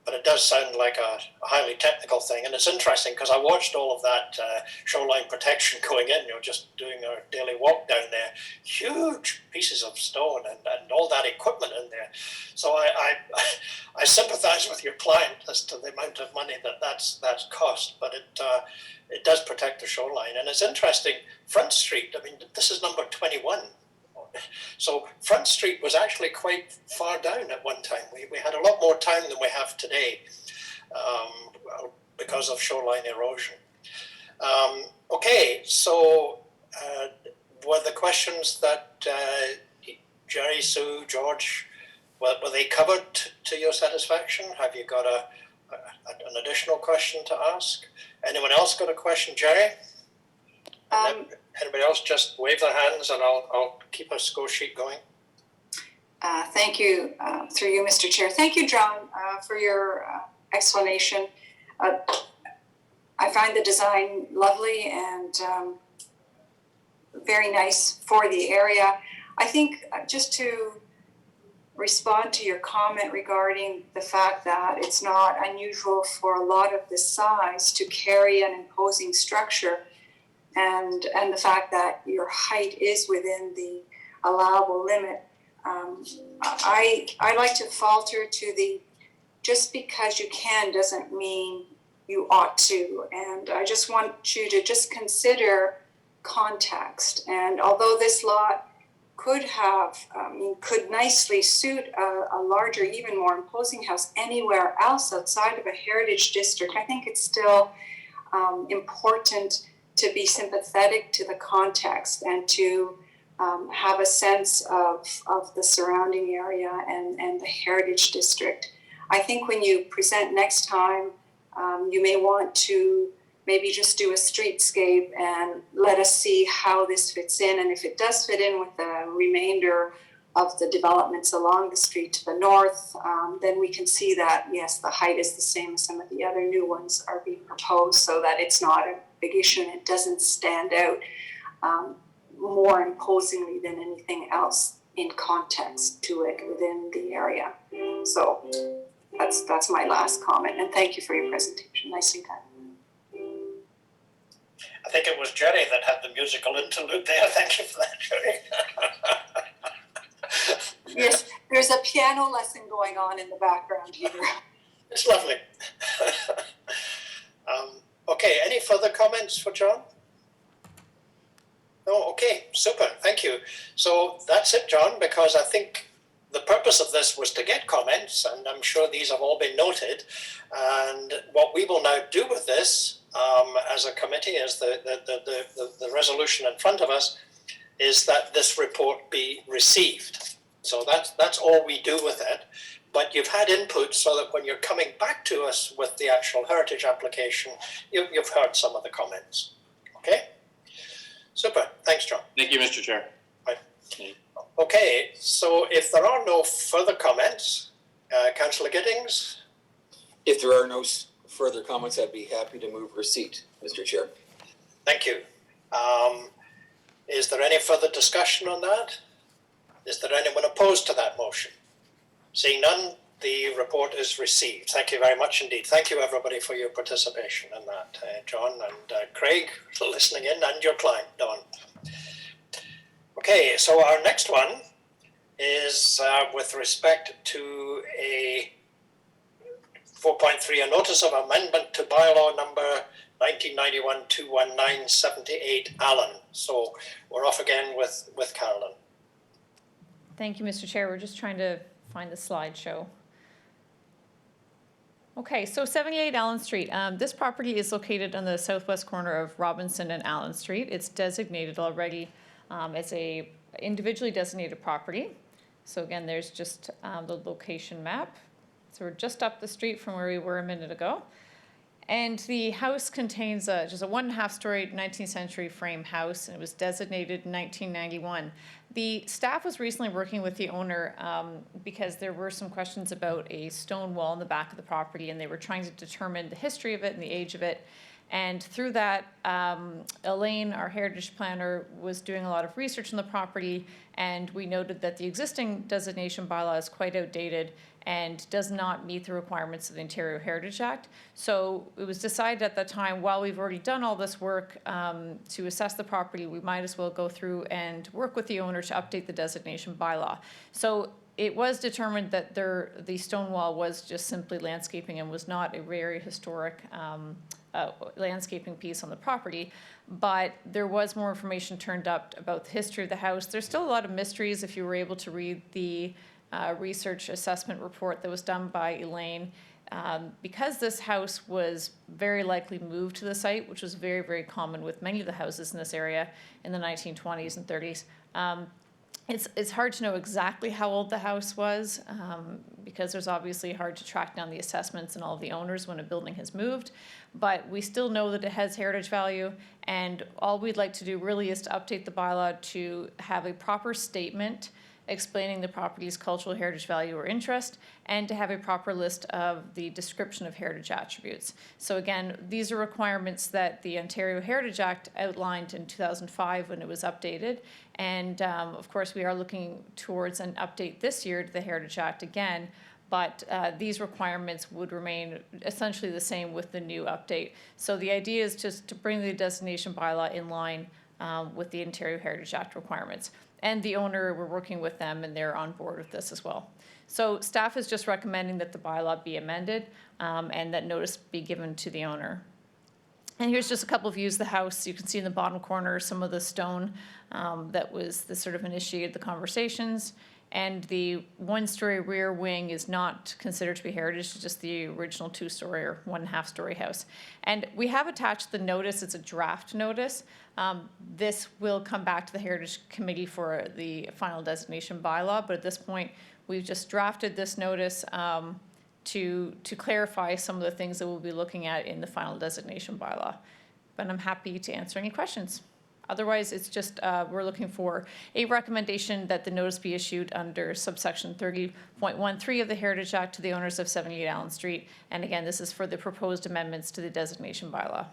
but it does sound like a highly technical thing, and it's interesting because I watched all of that shoreline protection going in. Just doing our daily walk down there, huge pieces of stone and all that equipment in there. So I sympathise with your client as to the amount of money that's cost, but it does protect the shoreline. And it's interesting, Front Street, I mean, this is number 21. So Front Street was actually quite far down at one time. We had a lot more town than we have today because of shoreline erosion. Okay, so were the questions that Jerry, Sue, George, were they covered to your satisfaction? Have you got an additional question to ask? Anyone else got a question? Jerry? Anybody else, just wave their hands and I'll keep a score sheet going. Thank you, through you, Mr. Chair. Thank you, John, for your explanation. I find the design lovely and very nice for the area. I think just to respond to your comment regarding the fact that it's not unusual for a lot of this size to carry an imposing structure, and the fact that your height is within the allowable limit. I like to falter to the just because you can doesn't mean you ought to. And I just want you to just consider context. And although this lot could have, could nicely suit a larger, even more imposing house anywhere else outside of a heritage district, I think it's still important to be sympathetic to the context and to have a sense of the surrounding area and the heritage district. I think when you present next time, you may want to maybe just do a streetscape and let us see how this fits in. And if it does fit in with the remainder of the developments along the street to the north, then we can see that, yes, the height is the same as some of the other new ones are being proposed, so that it's not a big issue and it doesn't stand out more imposingly than anything else in context to it within the area. So that's my last comment, and thank you for your presentation. Nicely done. I think it was Jerry that had the musical interlude there. Thank you for that, Jerry. Yes, there's a piano lesson going on in the background here. It's lovely. Okay, any further comments for John? No, okay, super, thank you. So that's it, John, because I think the purpose of this was to get comments, and I'm sure these have all been noted. And what we will now do with this as a committee, as the resolution in front of us, is that this report be received. So that's all we do with it. But you've had input so that when you're coming back to us with the actual heritage application, you've heard some of the comments. Okay? Super. Thanks, John. Thank you, Mr. Chair. Right. Okay, so if there are no further comments, Councillor Giddings? If there are no further comments, I'd be happy to move receipt, Mr. Chair. Thank you. Is there any further discussion on that? Is there anyone opposed to that motion? Seeing none, the report is received. Thank you very much indeed. Thank you, everybody, for your participation in that. John and Craig, for listening in, and your client, Don. Okay, so our next one is with respect to a 4.3, a notice of amendment to bylaw number 1991-21978 Allen. So we're off again with Carolyn. Thank you, Mr. Chair. We're just trying to find the slideshow. Okay, so 78 Allen Street. This property is located on the southwest corner of Robinson and Allen Street. It's designated already as a individually designated property. So again, there's just the location map. So we're just up the street from where we were a minute ago. And the house contains just a 1.5 story 19th century frame house, and it was designated in 1991. The staff was recently working with the owner because there were some questions about a stone wall in the back of the property, and they were trying to determine the history of it and the age of it. And through that, Elaine, our heritage planner, was doing a lot of research on the property, and we noted that the existing designation bylaw is quite outdated and does not meet the requirements of the Ontario Heritage Act. So it was decided at that time, while we've already done all this work to assess the property, we might as well go through and work with the owner to update the designation bylaw. So it was determined that the stone wall was just simply landscaping and was not a very historic landscaping piece on the property, but there was more information turned up about the history of the house. There's still a lot of mysteries if you were able to read the research assessment report that was done by Elaine. Because this house was very likely moved to the site, which was very, very common with many of the houses in this area in the 1920s and 30s, It's hard to know exactly how old the house was because there's obviously hard to track down the assessments and all of the owners when a building has moved, but we still know that it has heritage value, and all we'd like to do really is to update the bylaw to have a proper statement explaining the property's cultural heritage value or interest, and to have a proper list of the description of heritage attributes. So again, these are requirements that the Ontario Heritage Act outlined in 2005 when it was updated. And of course, we are looking towards an update this year to the Heritage Act again, but these requirements would remain essentially the same with the new update. So the idea is just to bring the destination bylaw in line with the Ontario Heritage Act requirements. And the owner, we're working with them and they're on board with this as well. So staff is just recommending that the bylaw be amended and that notice be given to the owner. And here's just a couple of views of the house. You can see in the bottom corner some of the stone that was the sort of initiated the conversations. And the one-story rear wing is not considered to be heritage, it's just the original two-story or 1.5 story house. And we have attached the notice, it's a draft notice. This will come back to the Heritage Committee for the final designation bylaw, but at this point, we've just drafted this notice to clarify some of the things that we'll be looking at in the final designation bylaw. But I'm happy to answer any questions. Otherwise, it's just we're looking for a recommendation that the notice be issued under subsection 30.13 of the Heritage Act to the owners of 78 Allen Street. And again, this is for the proposed amendments to the designation bylaw.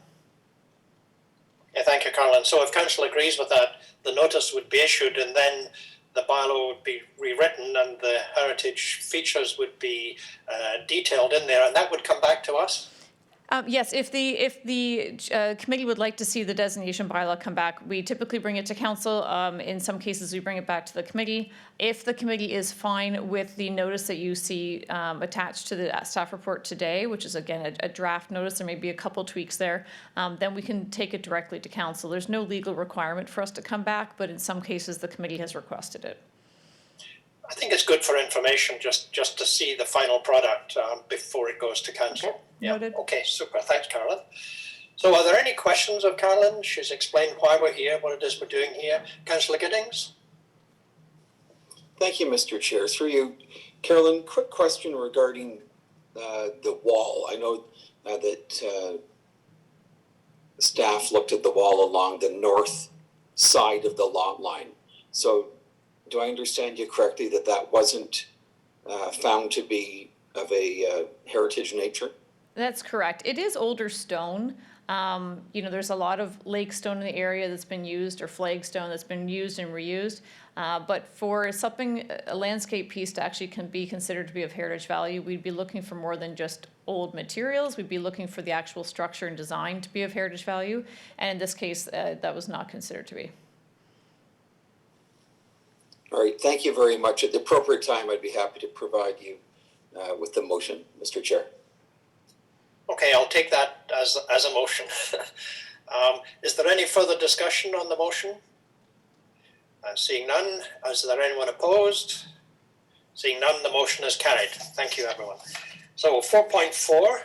Yeah, thank you, Carolyn. So if council agrees with that, the notice would be issued and then the bylaw would be rewritten and the heritage features would be detailed in there, and that would come back to us? Yes, if the committee would like to see the designation bylaw come back, we typically bring it to council. In some cases, we bring it back to the committee. If the committee is fine with the notice that you see attached to the staff report today, which is again a draft notice, there may be a couple tweaks there, then we can take it directly to council. There's no legal requirement for us to come back, but in some cases, the committee has requested it. I think it's good for information just to see the final product before it goes to council. Okay. Yeah. Noted. Okay, super. Thanks, Carolyn. So are there any questions of Carolyn? She's explained why we're here, what it is we're doing here. Councillor Giddings? Thank you, Mr. Chair. Through you, Carolyn, quick question regarding the wall. I know that staff looked at the wall along the north side of the lot line. So do I understand you correctly that that wasn't found to be of a heritage nature? That's correct. It is older stone. There's a lot of lake stone in the area that's been used, or flagstone that's been used and reused. But for something, a landscape piece to actually can be considered to be of heritage value, we'd be looking for more than just old materials. We'd be looking for the actual structure and design to be of heritage value. And in this case, that was not considered to be. All right, thank you very much. At the appropriate time, I'd be happy to provide you with the motion, Mr. Chair. Okay, I'll take that as a motion. Is there any further discussion on the motion? Seeing none, is there anyone opposed? Seeing none, the motion is carried. Thank you, everyone. So 4.4,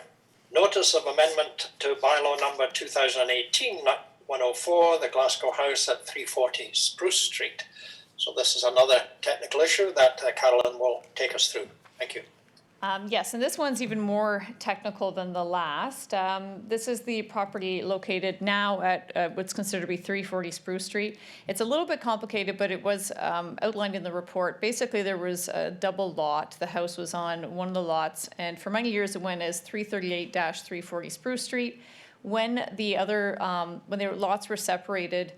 notice of amendment to bylaw number 2018-104, the Glasgow house at 340 Spruce Street. So this is another technical issue that Carolyn will take us through. Thank you. Yes, and this one's even more technical than the last. This is the property located now at what's considered to be 340 Spruce Street. It's a little bit complicated, but it was outlined in the report. Basically, there was a double lot. The house was on one of the lots, and for many years it went as 338-340 Spruce Street. When the lots were separated,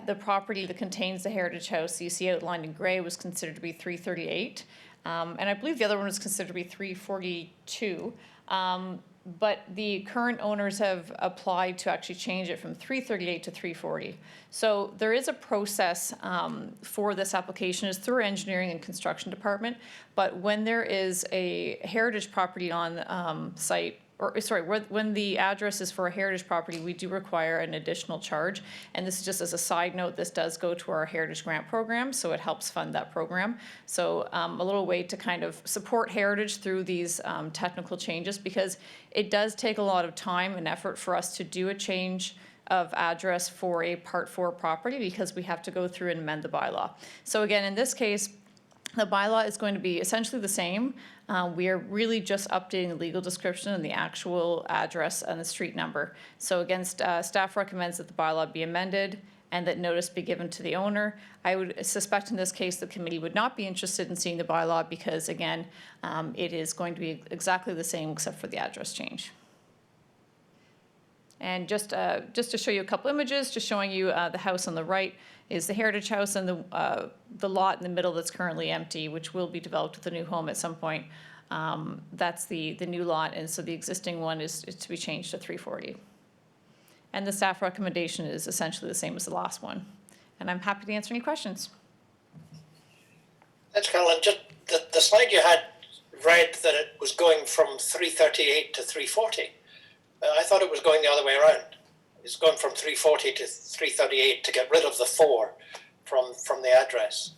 the property that contains the heritage house you see outlined in gray was considered to be 338. And I believe the other one was considered to be 342. But the current owners have applied to actually change it from 338 to 340. So there is a process for this application. It's through our engineering and construction department. But when there is a heritage property on site, when the address is for a heritage property, we do require an additional charge. And this is just as a side note, this does go to our heritage grant program, so it helps fund that program. So a little way to kind of support heritage through these technical changes, because it does take a lot of time and effort for us to do a change of address for a Part 4 property because we have to go through and amend the bylaw. So again, in this case, the bylaw is going to be essentially the same. We are really just updating the legal description and the actual address and the street number. So again, staff recommends that the bylaw be amended and that notice be given to the owner. I would suspect in this case the committee would not be interested in seeing the bylaw because again, it is going to be exactly the same except for the address change. And just to show you a couple images, just showing you the house on the right is the Heritage House, and the lot in the middle that's currently empty, which will be developed with a new home at some point. That's the new lot, and so the existing one is to be changed to 340. And the staff recommendation is essentially the same as the last one. And I'm happy to answer any questions. Thanks, Carolyn. Just the slide you had read that it was going from 338 to 340. I thought it was going the other way around. It's going from 340 to 338 to get rid of the 4 from the address.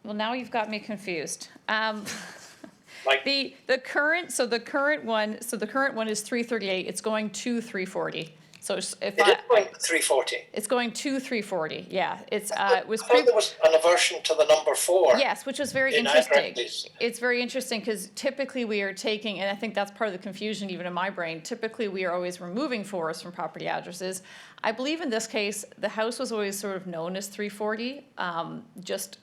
Well, now you've got me confused. Like, The current one is 338. It's going to 340. So if it is going to 340. it's going to 340. Yeah, it was. I thought there was an aversion to the number 4. Yes, which was very in interesting. addresses. It's very interesting because typically we are taking, and I think that's part of the confusion even in my brain, typically we are always removing 4s from property addresses. I believe in this case, the house was always sort of known as 340, just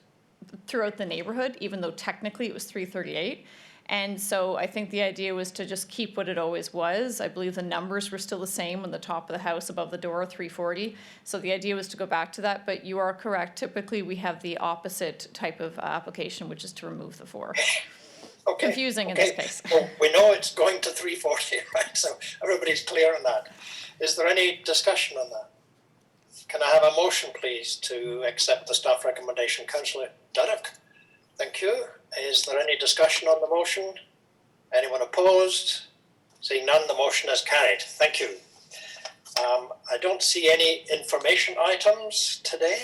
throughout the neighborhood, even though technically it was 338. And so I think the idea was to just keep what it always was. I believe the numbers were still the same on the top of the house above the door, 340. So the idea was to go back to that, but you are correct. Typically we have the opposite type of application, which is to remove the 4. Okay. Confusing in this case. Well, we know it's going to 340, right? So everybody's clear on that. Is there any discussion on that? Can I have a motion, please, to accept the staff recommendation? Councillor Duddock, thank you. Is there any discussion on the motion? Anyone opposed? Seeing none, the motion is carried. Thank you. I don't see any information items today,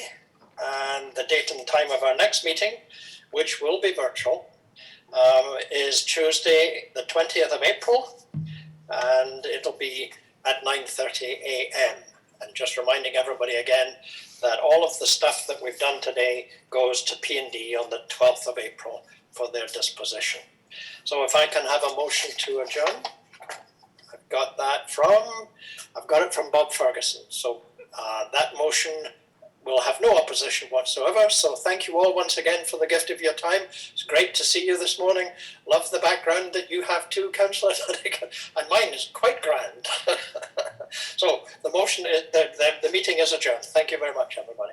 and the date and time of our next meeting, which will be virtual, is Tuesday, the 20th of April, and it'll be at 9:30 a.m. And just reminding everybody again that all of the stuff that we've done today goes to P&D on the 12th of April for their disposition. So if I can have a motion to adjourn, I've got it from Bob Ferguson. So that motion will have no opposition whatsoever. So thank you all once again for the gift of your time. It's great to see you this morning. Love the background that you have too, Councillor, and mine is quite grand. So the motion, the meeting is adjourned. Thank you very much, everybody.